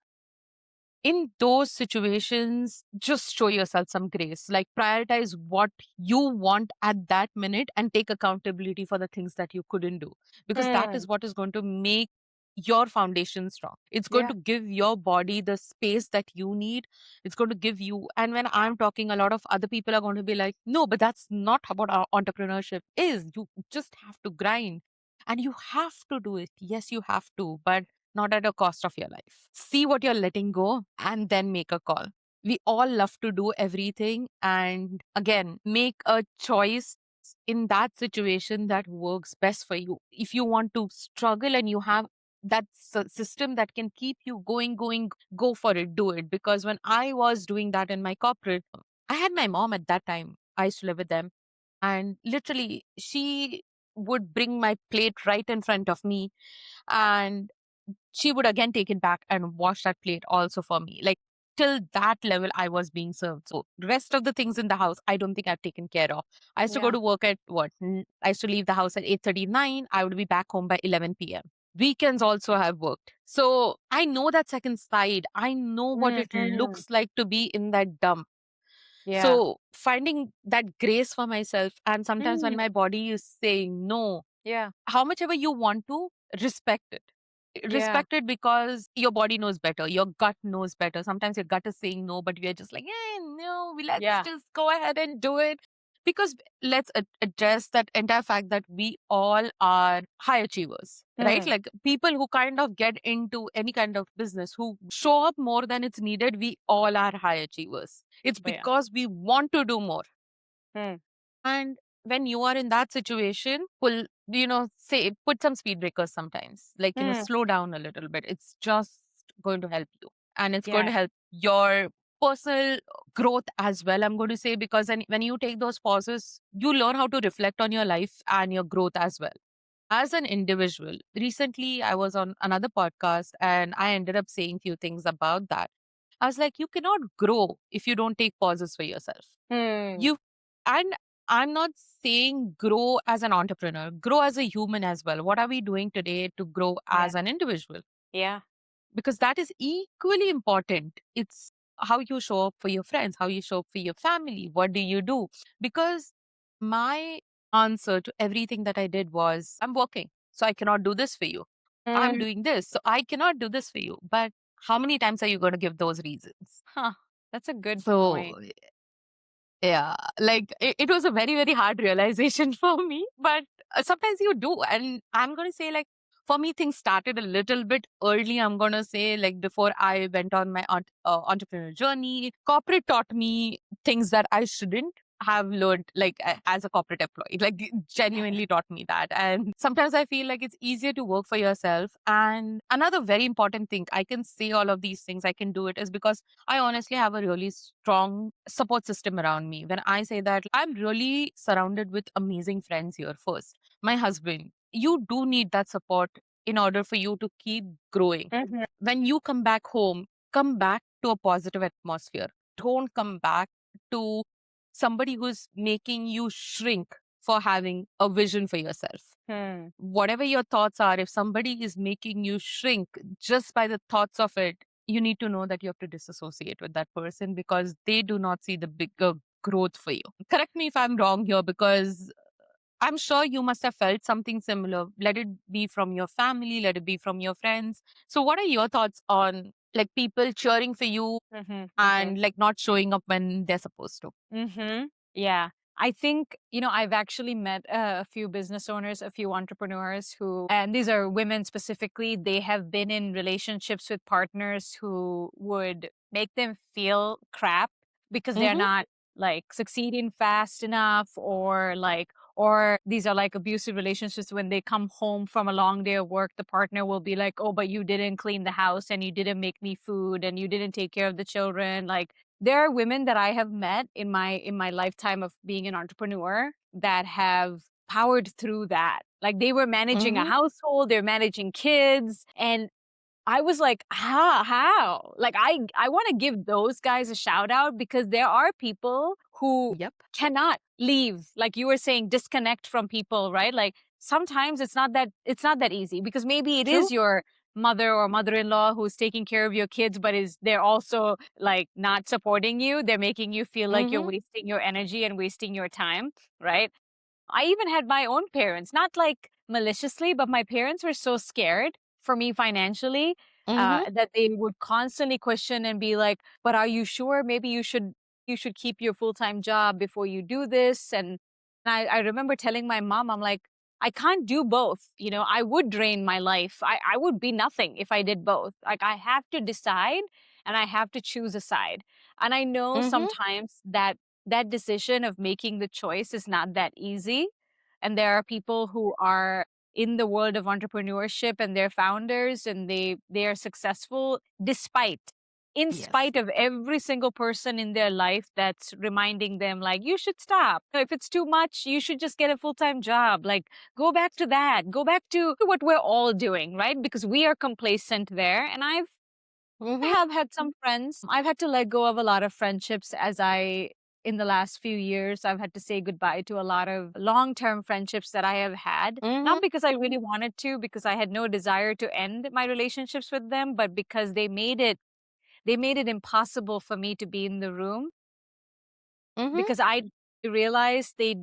In those situations, just show yourself some grace. Like, prioritize what you want at that minute and take accountability for the things that you couldn't do, because that is Mm. what is going to make your foundation strong. It's going Yeah. to give your body the space that you need. It's going to give you, and when I'm talking, a lot of other people are going to be like, no, but that's not what our entrepreneurship is. You just have to grind, and you have to do it. Yes, you have to, but not at a cost of your life. See what you're letting go and then make a call. We all love to do everything. And again, make a choice in that situation that works best for you. If you want to struggle and you have that system that can keep you going, go for it, do it. Because when I was doing that in my corporate, I had my mom at that time. I used to live with them. And literally, she would bring my plate right in front of me, and she would again take it back and wash that plate also for me. Like, till that level, I was being served. So rest of the things in the house, I don't think I've taken care of. I used to go Yeah. to work at I used to leave the house at 8:39. I would be back home by 11 p.m. Weekends also have worked. So I know that second side. I know what it Mhm. looks like to be in that dump. Yeah. So finding that grace for myself, and sometimes when Mm. my body is saying no, Yeah. how much ever you want to, respect it. Yeah. Respect it, because your body knows better, your gut knows better. Sometimes your gut is saying no, but we are just like, no, let's Yeah. just go ahead and do it. Because let's address that entire fact that we all are high achievers, right? Mm. Like, people who kind of get into any kind of business, who show up more than it's needed, we all are high achievers. It's Yeah. because we want to do more. Mm. And when you are in that situation, say, put some speed breakers sometimes, like, Mm. slow down a little bit. It's just going to help you. And it's going Yeah. to help your personal growth as well, I'm going to say, because when you take those pauses, you learn how to reflect on your life and your growth as well. As an individual, recently I was on another podcast and I ended up saying few things about that. I was like, you cannot grow if you don't take pauses for yourself. Mm. You and I'm not saying grow as an entrepreneur, grow as a human as well. What are we doing today to grow Yeah. as an individual? Yeah. Because that is equally important. It's how you show up for your friends, how you show up for your family. What do you do? Because my answer to everything that I did was, I'm working, so I cannot do this for you. I'm Mm. doing this, so I cannot do this for you. But how many times are you going to give those reasons? Huh. That's a good So point. yeah, like, it was a very, very hard realization for me, but sometimes you do. And I'm going to say, like, for me, things started a little bit early. I'm going to say, like, before I went on my entrepreneur journey, corporate taught me things that I shouldn't have learned, like, as a corporate employee. Like, it genuinely taught me that. And sometimes I feel like it's easier to work for yourself. And another very important thing, I can say all of these things, I can do it, is because I honestly have a really strong support system around me. When I say that, I'm really surrounded with amazing friends here. First, my husband, you do need that support in order for you to keep growing. Mhm. When you come back home, come back to a positive atmosphere. Don't come back to somebody who's making you shrink for having a vision for yourself. Hmm. Whatever your thoughts are, if somebody is making you shrink just by the thoughts of it, you need to know that you have to disassociate with that person, because they do not see the bigger growth for you. Correct me if I'm wrong here, because I'm sure you must have felt something similar. Let it be from your family, let it be from your friends. So, what are your thoughts on, like, people cheering for you Mhm. Mhm. and, like, not showing up when they're supposed to? Mhm. Yeah. I think, I've actually met a few business owners, a few entrepreneurs who, and these are women specifically, they have been in relationships with partners who would make them feel crap because they're Mhm. not like succeeding fast enough, or these are like abusive relationships. When they come home from a long day of work, the partner will be like, oh, but you didn't clean the house and you didn't make me food and you didn't take care of the children. Like, there are women that I have met in my lifetime of being an entrepreneur that have powered through that. Like, they were managing a Mhm. household, they're managing kids, and I was like, how? Like, I wanna give those guys a shout out because there are people who Yep. cannot leave, like you were saying, disconnect from people, right? Like, sometimes it's not that easy because maybe it True. is your mother or mother-in-law who's taking care of your kids, but they're also, like, not supporting you. They're making you feel like you're Mhm. wasting your energy and wasting your time, right? I even had my own parents, not like maliciously, but my parents were so scared for me financially, Mhm. that they would constantly question and be like, "But are you sure? Maybe you should keep your full time job before you do this." And I remember telling my mom, I'm like, "I can't do both. I would drain my life. I would be nothing if I did both. Like, I have to decide, and I have to choose a side." And I know Mhm. sometimes that decision of making the choice is not that easy. And there are people who are in the world of entrepreneurship and they're founders and they are successful in Yes. spite of every single person in their life that's reminding them, like, you should stop. If it's too much, you should just get a full-time job. Like, go back to that. Go back to what we're all doing, right? Because we are complacent there. And I Mhm. have had some friends. I've had to let go of a lot of friendships in the last few years, I've had to say goodbye to a lot of long term friendships that I have had. Not Mhm. because I really wanted to, because I had no desire to end my relationships with them, but because they made it impossible for me to be in the room Mhm. because I realized they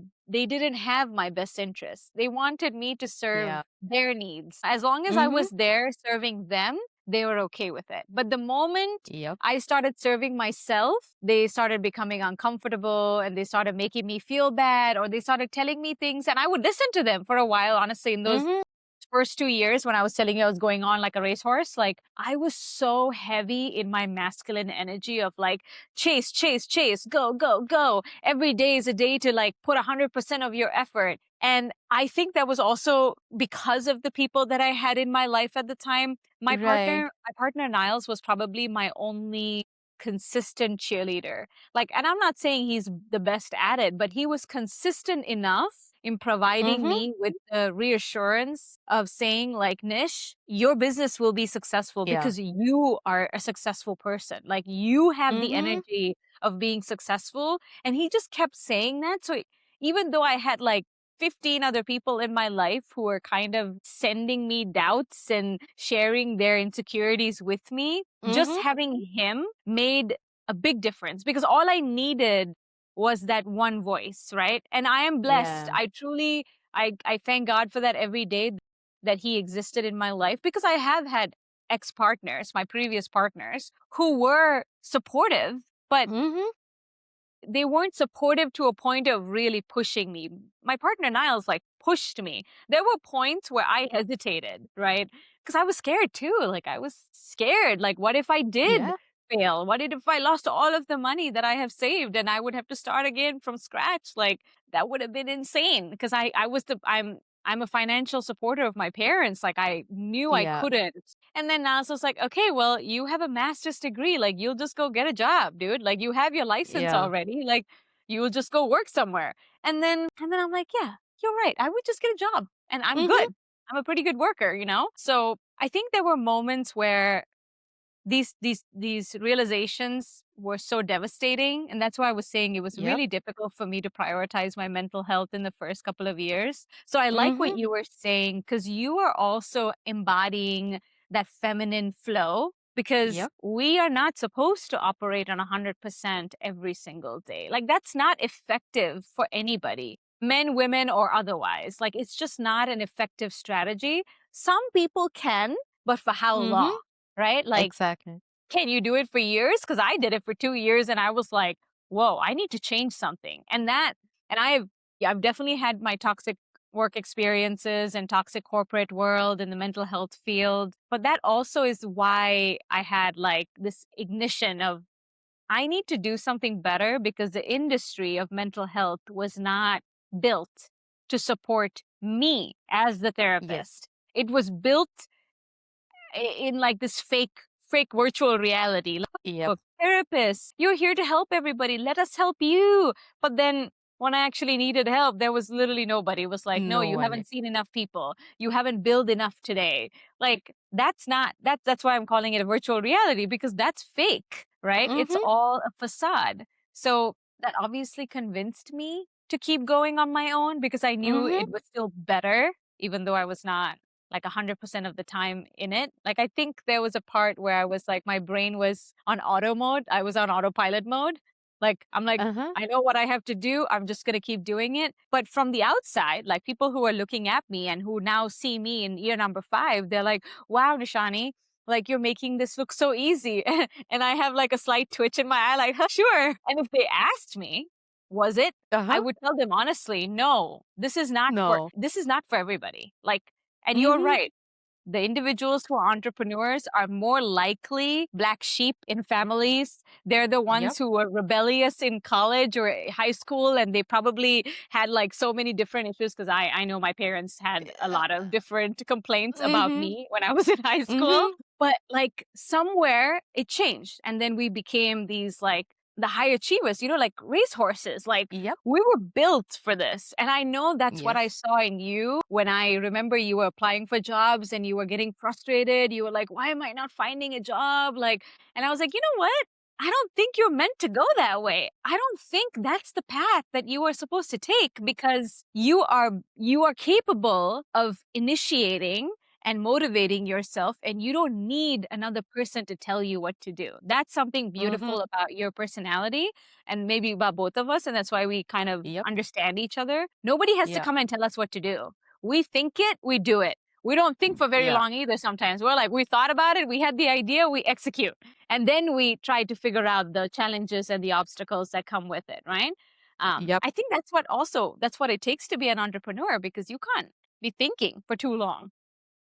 didn't have my best interests. They wanted me to serve Yeah. their needs. As long as I Mhm. was there serving them, they were okay with it. But the moment Yep. I started serving myself, they started becoming uncomfortable and they started making me feel bad, or they started telling me things and I would listen to them for a while, honestly, in those Mhm. first 2 years when I was telling you I was going on like a racehorse. Like, I was so heavy in my masculine energy of like, chase, chase, chase, go, go, go. Every day is a day to like put 100% of your effort. And I think that was also because of the people that I had in my life at the time. Right. My partner Niles was probably my only consistent cheerleader. Like, and I'm not saying he's the best at it, but he was consistent enough in providing Mhm. me with the reassurance of saying, like, Nish, your business will be successful Yeah. because you are a successful person. Like, you have the Mhm. energy of being successful. And he just kept saying that. So even though I had like 15 other people in my life who were kind of sending me doubts and sharing their insecurities with me, just Mhm. having him made a big difference because all I needed was that one voice, right? And I am blessed. Yeah. I truly I thank God for that every day that he existed in my life because I have had ex-partners, my previous partners, who were supportive, but Mhm. they weren't supportive to a point of really pushing me. My partner Niles like pushed me. There were points where I hesitated, right? Because I was scared too. Like, I was scared. Like, what if I did Yeah. fail? What if I lost all of the money that I have saved and I would have to start again from scratch? Like, that would have been insane because I'm a financial supporter of my parents. Like, I knew I Yeah. couldn't. And then Nas was like, okay, well, you have a master's degree. Like, you'll just go get a job, dude. Like, you have your license Yeah. already. Like, you'll just go work somewhere. And then I'm like, yeah, you're right. I would just get a job and I'm Mhm. good. I'm a pretty good worker. So I think there were moments where these realizations were so devastating, and that's why I was saying it was Yep. really difficult for me to prioritize my mental health in the first couple of years. So I like what Mhm. you were saying because you are also embodying that feminine flow, because Yep. we are not supposed to operate on 100% every single day. Like, that's not effective for anybody, men, women, or otherwise. Like, it's just not an effective strategy. Some people can, but for how Mhm. long? Right? Like, Exactly. can you do it for years? Because I did it for 2 years and I was like, whoa, I need to change something. And And I've definitely had my toxic work experiences and toxic corporate world in the mental health field. But that also is why I had like this ignition of I need to do something better because the industry of mental health was not built to support me as the Yes. therapist. It was built in like this fake virtual reality. Like, Yep. "Look, therapists, you're here to help everybody. Let us help you." But then when I actually needed help, there was literally nobody. It was like, no, No you one. haven't seen enough people. You haven't built enough today. Like that's not that's why I'm calling it a virtual reality because that's fake, right? It's Mm-hmm. all a facade. So that obviously convinced me to keep going on my own because I knew Mm-hmm. it was still better, even though I was not like 100% of the time in it. Like I think there was a part where I was like my brain was on auto mode. I was on autopilot mode. Like I'm like Uh-huh. I know what I have to do. I'm just going to keep doing it. But from the outside, like people who are looking at me and who now see me in year number 5, they're like, "Wow, Nishani, like you're making this look so easy." And I have like a slight twitch in my eye like, "Huh, sure." And if they asked me, "Was it?" I Uh-huh. would tell them honestly, "No, No. this is not for everybody." Like and you're Mm-hmm. right. The individuals who are entrepreneurs are more likely black sheep in families. They're the Yep. ones who were rebellious in college or high school, and they probably had like so many different issues. Because I know my parents had a lot of different complaints about Mm-hmm. me when I was in high school. Mm-hmm. But like somewhere it changed. And then we became these like the high achievers, like racehorses. Like Yep. we were built for this. And I know that's what I Yes. saw in you when I remember you were applying for jobs and you were getting frustrated. You were like, why am I not finding a job? Like, and I was like, you know what? I don't think you're meant to go that way. I don't think that's the path that you are supposed to take because you are capable of initiating and motivating yourself and you don't need another person to tell you what to do. That's something Mm-hmm. beautiful about your personality and maybe about both of us. And that's why we kind of Yep. understand each other. Nobody has to Yeah. come and tell us what to do. We think it, we do it. We don't think for very Yeah. long either sometimes. We're like, we thought about it, we had the idea, we execute. And then we try to figure out the challenges and the obstacles that come with it, right? Yep. I think that's what it takes to be an entrepreneur because you can't be thinking for too long.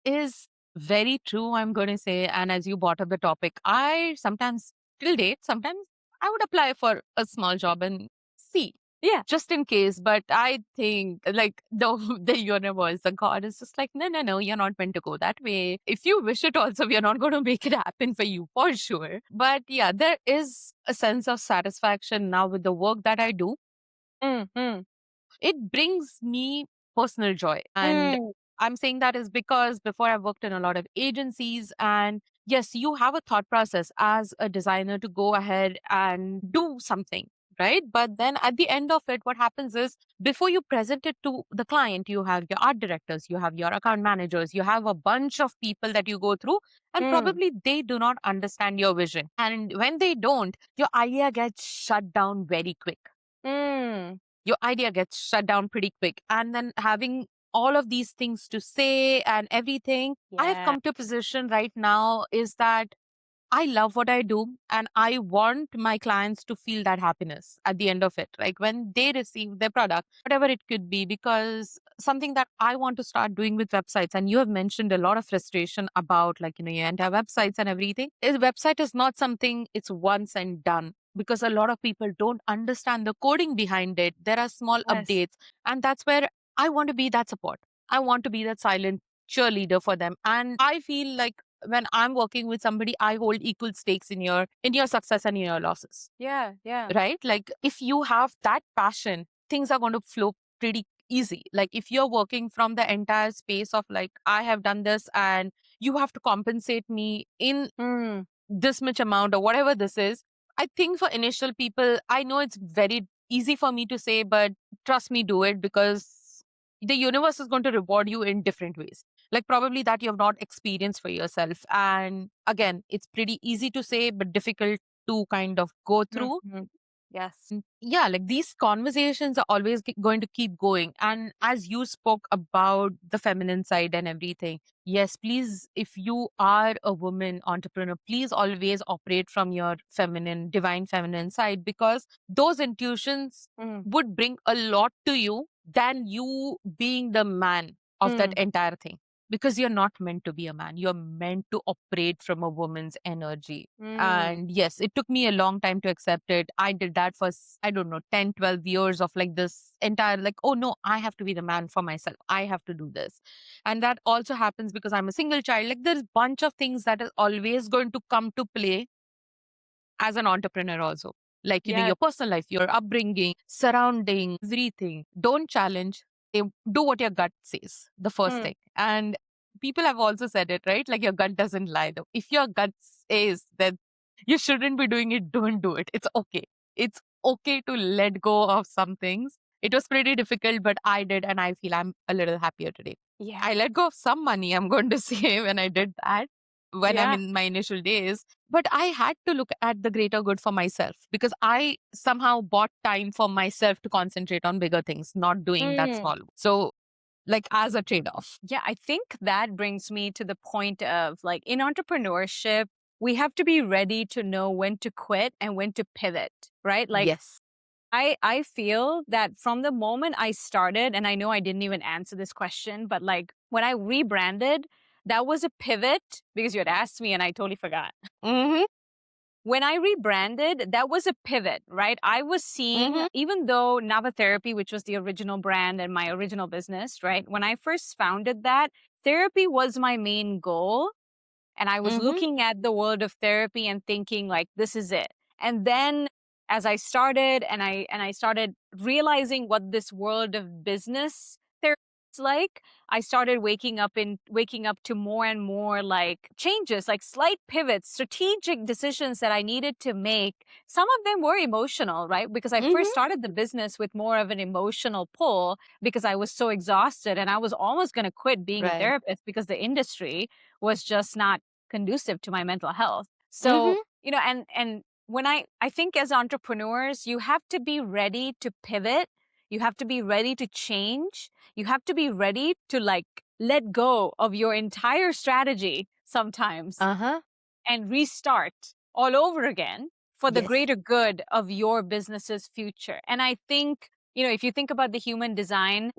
Is very true, I'm going to say. And as you brought up the topic, I sometimes, till date, sometimes I would apply for a small job and see, Yeah. just in case. But I think like the universe, the God is just like, no, no, no, you're not meant to go that way. If you wish it also, we are not going to make it happen for you for sure. But yeah, there is a sense of satisfaction now with the work that I do. Mm, It brings me personal joy. And mm, I'm saying that is because before I worked in a lot of agencies, and yes, you have a thought process as a designer to go ahead and do something, right? But then at the end of it, what happens is before you present it to the client, you have your art directors, you have your account managers, you have a bunch of people that you go through, and mm, probably they do not understand your vision. And when they don't, your idea gets shut down very quick. mm. Your idea gets shut down pretty quick. And then having all of these things to say and everything, I have Yeah. come to a position right now is that I love what I do and I want my clients to feel that happiness at the end of it. Like when they receive their product, whatever it could be, because something that I want to start doing with websites, and you have mentioned a lot of frustration about like, your entire websites and everything. Is website is not something it's once and done because a lot of people don't understand the coding behind it. There are small Yes. updates, and that's where I want to be that support. I want to be that silent cheerleader for them. And I feel like when I'm working with somebody, I hold equal stakes in your success and in your losses. Yeah. Yeah. Right? Like if you have that passion, things are going to flow pretty easy. Like if you're working from the entire space of like, I have done this and you have to compensate me in Mm. this much amount or whatever this is. I think for initial people, I know it's very easy for me to say, but trust me, do it because the universe is going to reward you in different ways. Like probably that you have not experienced for yourself. And again, it's pretty easy to say, but difficult to kind of go through. Mhm. Yes. Yeah, like these conversations are always going to keep going. And as you spoke about the feminine side and everything, yes, please, if you are a woman entrepreneur, please always operate from your feminine, divine feminine side, because those intuitions Mm. would bring a lot to you than you being the man of that Mm. entire thing. Because you're not meant to be a man, you're meant to operate from a woman's energy. Mm. And yes, it took me a long time to accept it. I did that for, I don't know, 10, 12 years of like this entire, like, oh no, I have to be the man for myself. I have to do this. And that also happens because I'm a single child. Like there's bunch of things that is always going to come to play as an entrepreneur also. Like, Yes. your personal life, your upbringing, surrounding, everything. Don't challenge. Do what your gut says, the first Mm. thing. And people have also said it, right? Like your gut doesn't lie. Though. If your gut says that you shouldn't be doing it, don't do it. It's okay. It's okay to let go of some things. It was pretty difficult, but I did, and I feel I'm a little happier today. Yeah. I let go of some money, I'm going to say, when I did that, when I'm Yeah. in my initial days. But I had to look at the greater good for myself because I somehow bought time for myself to concentrate on bigger things, not doing that Mm. small. So, like, as a trade off. Yeah, I think that brings me to the point of like in entrepreneurship, we have to be ready to know when to quit and when to pivot, right? Like Yes. I feel that from the moment I started, and I know I didn't even answer this question, but like when I rebranded, that was a pivot because you had asked me and I totally forgot. Mm-hmm. When I rebranded, that was a pivot, right? I was seeing, Mm-hmm. even though Navatherapy, which was the original brand and my original business, right? When I first founded that, therapy was my main goal. And I was Mm-hmm. looking at the world of therapy and thinking like, this is it. And then as I started and I started realizing what this world of business therapy is like, I started waking up to more and more like changes, like slight pivots, strategic decisions that I needed to make. Some of them were emotional, right? Because I first Mm-hmm. started the business with more of an emotional pull because I was so exhausted and I was almost going to quit being a Right. therapist because the industry was just not conducive to my mental health. So, Mm-hmm. and when I think as entrepreneurs, you have to be ready to pivot. You have to be ready to change. You have to be ready to like let go of your entire strategy sometimes Uh-huh. and restart all over again for the Yes. greater good of your business's future. And I think, if you think about the human design,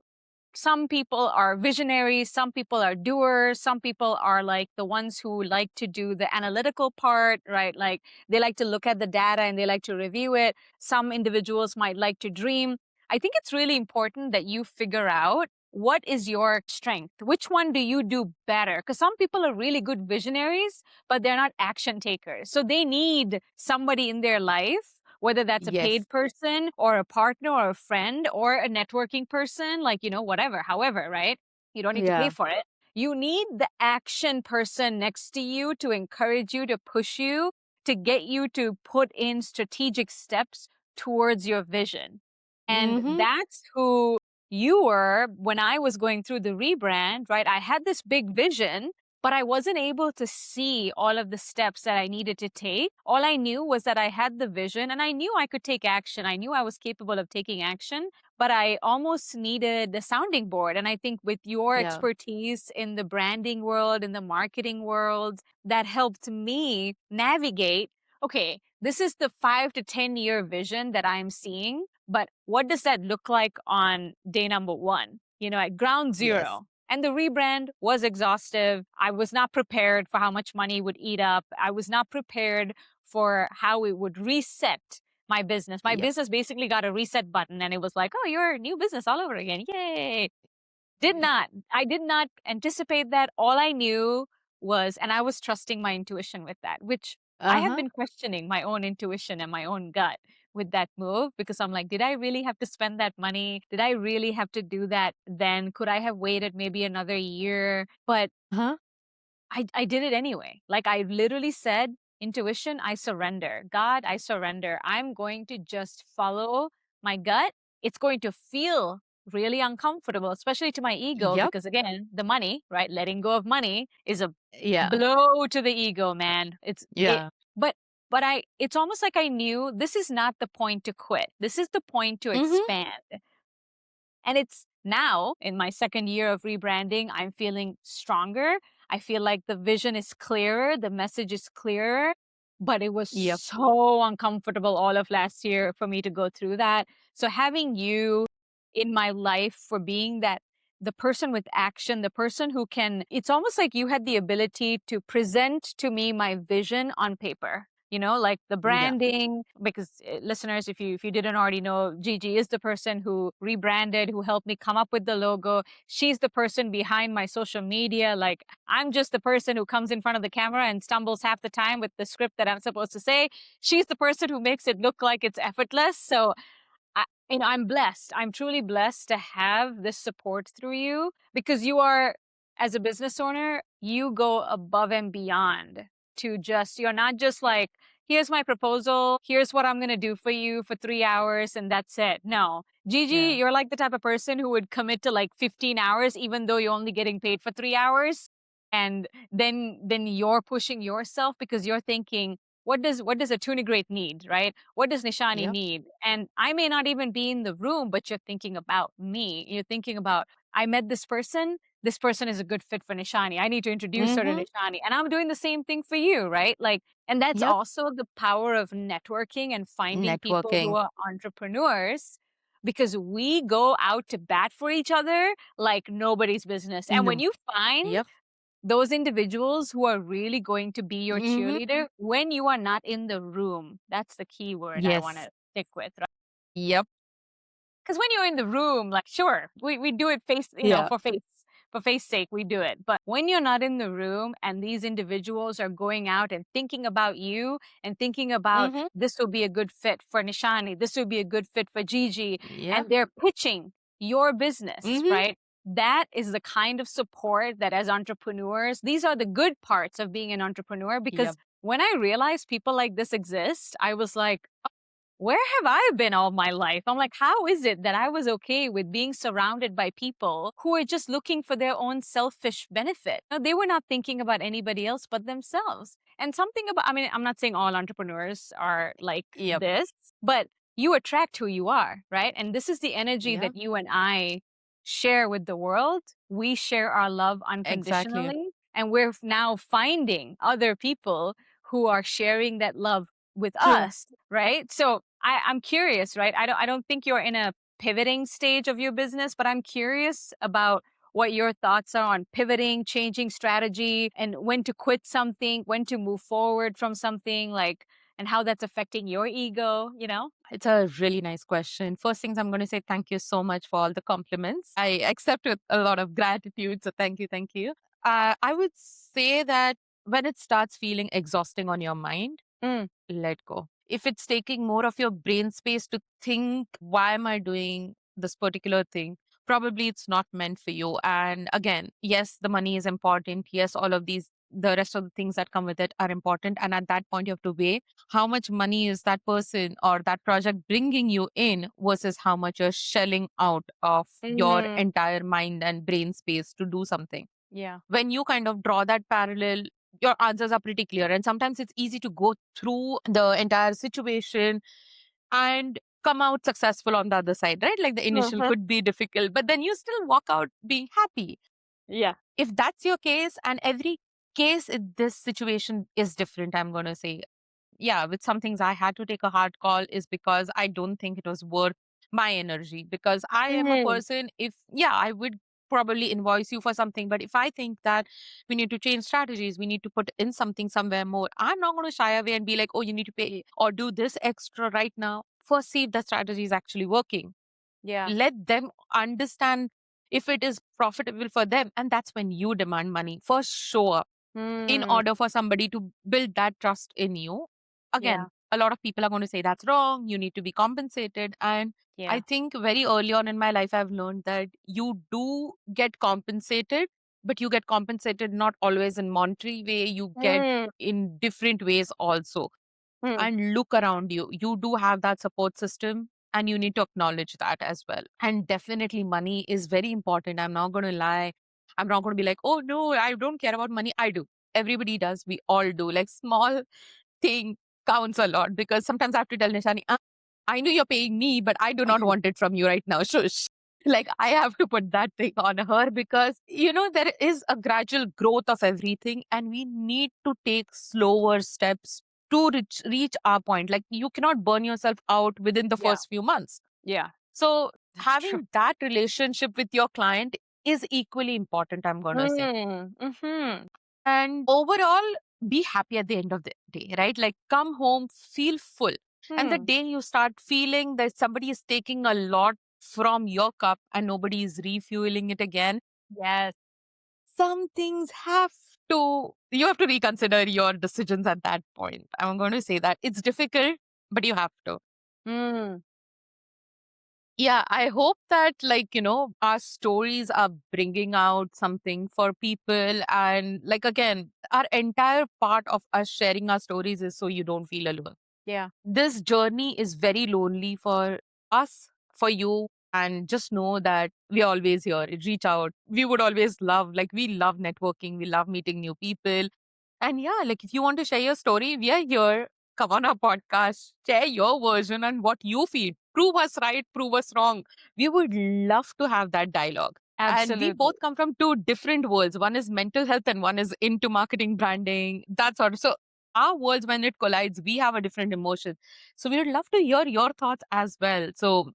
some people are visionaries, some people are doers, some people are like the ones who like to do the analytical part, right? Like they like to look at the data and they like to review it. Some individuals might like to dream. I think it's really important that you figure out what is your strength? Which one do you do better? Because some people are really good visionaries, but they're not action takers. So they need somebody in their life, whether that's a Yes. paid person or a partner or a friend or a networking person, like, whatever, however, right? You don't need to pay Yeah. for it. You need the action person next to you to encourage you, to push you, to get you to put in strategic steps towards your vision. And Mm-hmm. that's who you were when I was going through the rebrand, right? I had this big vision, but I wasn't able to see all of the steps that I needed to take. All I knew was that I had the vision and I knew I could take action. I knew I was capable of taking action, but I almost needed the sounding board. And I think with your Yeah. expertise in the branding world, in the marketing world, that helped me navigate, okay, this is the 5 to 10 year vision that I'm seeing, but what does that look like on day number one? At ground Yes. zero. And the rebrand was exhaustive. I was not prepared for how much money it would eat up. I was not prepared for how it would reset my business. My Yep. business basically got a reset button and it was like, oh, you're a new business all over again. Yay. I did not anticipate that. All I knew was, and I was trusting my intuition with that, which I have Uh-huh. been questioning my own intuition and my own gut with that move because I'm like, did I really have to spend that money? Did I really have to do that then? Could I have waited maybe another year? But Uh-huh. I did it anyway. Like I literally said, intuition, I surrender. God, I surrender. I'm going to just follow my gut. It's going to feel really uncomfortable, especially to my ego, Yep. because again, the money, right? Letting go of money is a Yeah. blow to the ego, man. It's it, Yeah. but But it's almost like I knew this is not the point to quit. This is the point to Mm-hmm. expand. And it's now in my second year of rebranding, I'm feeling stronger. I feel like the vision is clearer, the message is clearer, but it was Yep. so uncomfortable all of last year for me to go through that. So having you in my life for being that the person with action, the person who can, it's almost like you had the ability to present to me my vision on paper. You know, like the Yeah. branding, because listeners, if you didn't already know, Gigi is the person who rebranded, who helped me come up with the logo. She's the person behind my social media. Like I'm just the person who comes in front of the camera and stumbles half the time with the script that I'm supposed to say. She's the person who makes it look like it's effortless. So I'm blessed. I'm truly blessed to have this support through you because you are, as a business owner, you go above and beyond to just, you're not just like, here's my proposal, here's what I'm going to do for you for 3 hours, and that's it. No. Gigi, Yeah. you're like the type of person who would commit to like 15 hours, even though you're only getting paid for 3 hours. And then you're pushing yourself because you're thinking, what does a tuna great need, right? What does Nishani Yep. need? And I may not even be in the room, but you're thinking about me. You're thinking about, I met this person. This person is a good fit for Nishani. I need to introduce her to Mm-hmm. Nishani. And I'm doing the same thing for you, right? Like, and that's Yep. also the power of networking and finding people who Networking. are entrepreneurs because we go out to bat for each other like nobody's business. And when No. you find Yep. those individuals who are really going to be your Mm-hmm. cheerleader when you are not in the room. That's the key word I want Yes. to stick with, right? Yep. Because when you're in the room, like sure, we do it face, Yeah. for face sake, we do it. But when you're not in the room and these individuals are going out and thinking about you and thinking about Mm-hmm. this will be a good fit for Nishani, this will be a good fit for Gigi, Yeah. and they're pitching your business, Mm-hmm. right? That is the kind of support that as entrepreneurs, these are the good parts of being an entrepreneur because Yep. when I realized people like this exist, I was like, where have I been all my life? I'm like, how is it that I was okay with being surrounded by people who are just looking for their own selfish benefit? No, they were not thinking about anybody else but themselves. And something about, I mean, I'm not saying all entrepreneurs are like Yep. this, but you attract who you are, right? And this is the energy Yeah. that you and I share with the world. We share our love Exactly. unconditionally. And we're now finding other people who are sharing that love with True. us, right? So I'm curious, right? I don't think you're in a pivoting stage of your business, but I'm curious about what your thoughts are on pivoting, changing strategy, and when to quit something, when to move forward from something, like, and how that's affecting your ego, you know? It's a really nice question. First things I'm going to say thank you so much for all the compliments. I accept with a lot of gratitude. So thank you. Thank you. I would say that when it starts feeling exhausting on your mind, Mm, let go. If it's taking more of your brain space to think, why am I doing this particular thing? Probably it's not meant for you. And again, yes, the money is important. Yes, all of these, the rest of the things that come with it are important. And at that point, you have to weigh how much money is that person or that project bringing you in versus how much you're shelling out of your mm, entire mind and brain space to do something. yeah. When you kind of draw that parallel, your answers are pretty clear. And sometimes it's easy to go through the entire situation and come out successful on the other side, right? Like the initial Uh-huh. could be difficult, but then you still walk out being happy. Yeah. If that's your case, and every case in this situation is different, I'm going to say, yeah, with some things I had to take a hard call is because I don't think it was worth my energy. Because I am a Mm, person, if, yeah, I would probably invoice you for something. But if I think that we need to change strategies, we need to put in something somewhere more, I'm not going to shy away and be like, oh, you need to pay or do this extra right now. First, see if the strategy is actually working. yeah. Let them understand if it is profitable for them. And that's when you demand money. First, show up in Mm, order for somebody to build that trust in you. yeah. Again, a lot of people are going to say that's wrong. You need to be compensated. And I Yeah. think very early on in my life, I've learned that you do get compensated, but you get compensated not always in monetary way. You get Mm, in different ways also. mm, And look around you. You do have that support system. And you need to acknowledge that as well. And definitely, money is very important. I'm not going to lie. I'm not going to be like, oh, no, I don't care about money. I do. Everybody does. We all do. Like small thing counts a lot because sometimes I have to tell Nishani, I know you're paying me, but I do not want it from you right now. Shush. Like I have to put that thing on her because, there is a gradual growth of everything and we need to take slower steps to reach our point. Like you cannot burn yourself out within the Yeah. first few months. Yeah. So That's true. having that relationship with your client is equally important, I'm going to say. Mm-hmm. And overall, be happy at the end of the day, right? Like come home, feel full. And the Hmm. day you start feeling that somebody is taking a lot from your cup and nobody is refueling it again, Yes. some things you have to reconsider your decisions at that point. I'm going to say that it's difficult, but you have to. Mm. Yeah, I hope that, our stories are bringing out something for people. And, again, our entire part of us sharing our stories is so you don't feel alone. Yeah. This journey is very lonely for us, for you. And just know that we're always here. Reach out. We would always we love networking. We love meeting new people. And yeah, if you want to share your story, we are here. Come on our podcast, share your version and what you feel. Prove us right, prove us wrong. We would love to have that dialogue. And we Absolutely. both come from two different worlds. One is mental health and one is into marketing, branding, that sort of. So our worlds, when it collides, we have a different emotion. So we would love to hear your thoughts as well. So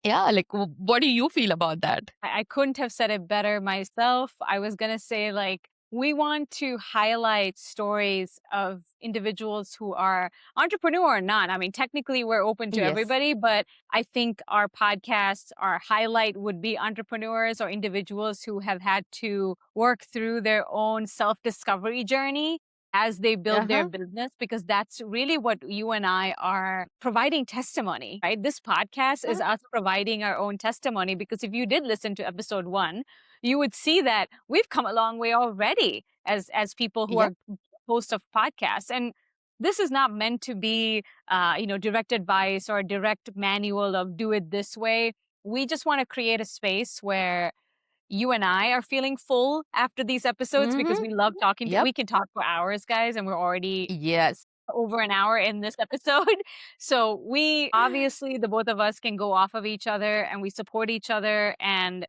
yeah, what do you feel about that? I couldn't have said it better myself. I was going to say, we want to highlight stories of individuals who are entrepreneur or not. I mean, technically, we're open to Yes. everybody, but I think our podcast, our highlight would be entrepreneurs or individuals who have had to work through their own self discovery journey as they build their Uh-huh. business, because that's really what you and I are providing testimony, right? This podcast is Uh-huh. us providing our own testimony, because if you did listen to episode 1, you would see that we've come a long way already as people who Yep. are hosts of podcasts. And this is not meant to be direct advice or a direct manual of do it this way. We just want to create a space where you and I are feeling full after these episodes, because Mm-hmm. we love talking Yep. we can talk for hours, guys, and we're already Yes. over an hour in this episode. So we obviously, the both of us can go off of each other and we support each other. And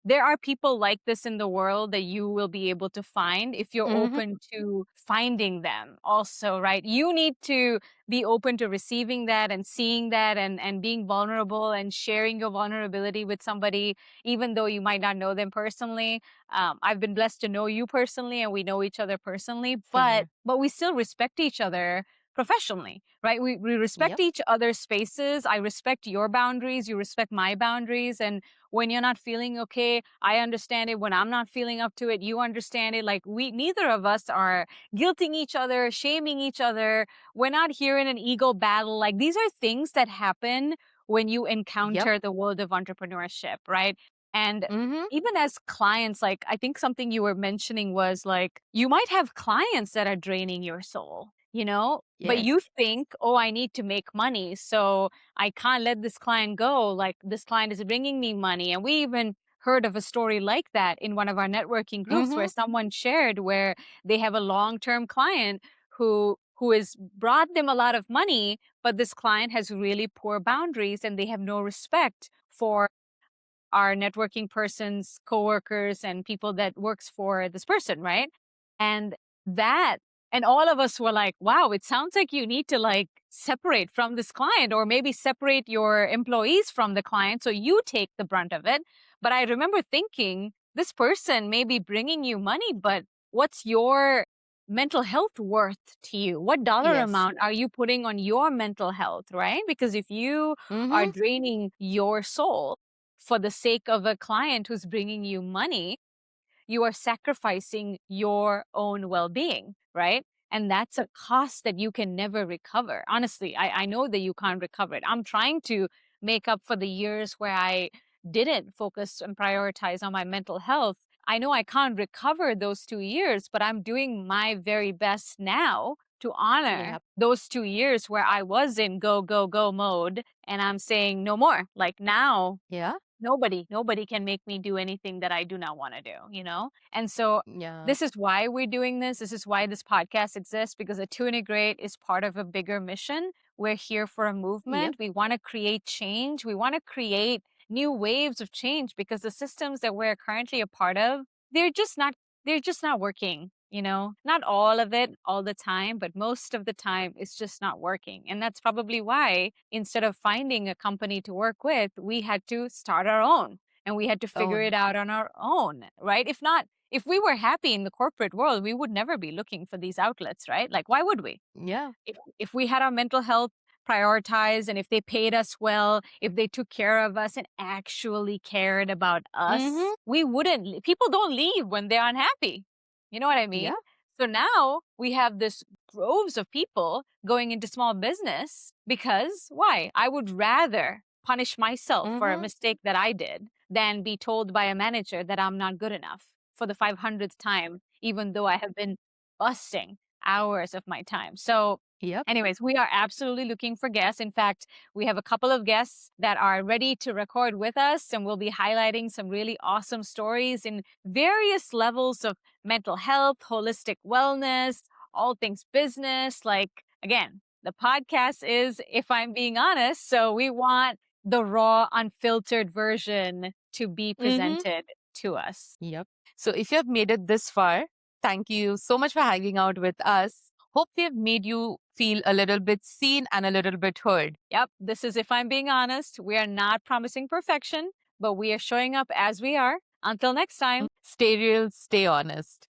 there are people like this in the world that you will be able to find if you're Mm-hmm. open to finding them also, right? You need to be open to receiving that and seeing that, and being vulnerable and sharing your vulnerability with somebody, even though you might not know them personally. I've been blessed to know you personally and we know each other personally, Same but here. we still respect each other professionally, right? We respect Yep. each other's spaces. I respect your boundaries, you respect my boundaries. And when you're not feeling okay, I understand it. When I'm not feeling up to it, you understand it. Like, we neither of us are guilting each other, shaming each other. We're not here in an ego battle. Like, these are things that happen when you Yep. encounter the world of entrepreneurship, right? And Mm-hmm. even as clients, like, I think something you were mentioning was like, you might have clients that are draining your soul, but Yes. you think, oh, I need to make money, so I can't let this client go. Like, this client is bringing me money. And we even heard of a story like that in one of our networking groups, where Mm-hmm. someone shared where they have a long-term client who has brought them a lot of money, but this client has really poor boundaries and they have no respect for our networking person's coworkers and people that works for this person, right? And that, and all of us were like, wow, it sounds like you need to separate from this client, or maybe separate your employees from the client so you take the brunt of it. But I remember thinking, this person may be bringing you money, but what's your mental health worth to you? What dollar Yes. amount are you putting on your mental health, right? Because if you are Mm-hmm. draining your soul for the sake of a client who's bringing you money, you are sacrificing your own well being, right? And that's a cost that you can never recover. Honestly, I know that you can't recover it. I'm trying to make up for the years where I didn't focus and prioritize on my mental health. I know I can't recover those 2 years, but I'm doing my very best now to honor Yep. those 2 years where I was in go, go, go mode. And I'm saying no more. Like, now Yeah. Nobody can make me do anything that I do not want to do, you know? And so Yeah. this is why we're doing this. This is why this podcast exists, because a to integrate is part of a bigger mission. We're here for a Yep. movement. We want to create change. We want to create new waves of change because the systems that we're currently a part of, they're just not they're just not working, you know? Not all of it all the time, but most of the time it's just not working. And that's probably why instead of finding a company to work with, we had to start our own and we had to figure Oh, it out on our own, right? If not, if we were happy in the corporate world, we would never be looking for these outlets, right? Like, why would we? yeah. If we had our mental health prioritized and if they paid us well, if they took care of us and actually cared about Mm-hmm. us, we wouldn't. People don't leave when they're unhappy. You know what I Yeah. mean? So now we have this groves of people going into small business because why? I would rather punish myself for a Mm-hmm. mistake that I did than be told by a manager that I'm not good enough for the 500th time, even though I have been busting hours of my time. So, Yep. anyways, we are absolutely looking for guests. In fact, we have a couple of guests that are ready to record with us, and we'll be highlighting some really awesome stories in various levels of mental health, holistic wellness, all things business. Like, again, the podcast is If I'm Being Honest. So, we want the raw, unfiltered version to be Mm-hmm. presented to us. Yep. So if you have made it this far, thank you so much for hanging out with us. Hope we have made you feel a little bit seen and a little bit heard. Yep, this is If I'm Being Honest. We are not promising perfection, but we are showing up as we are. Until next time. Stay real, stay honest.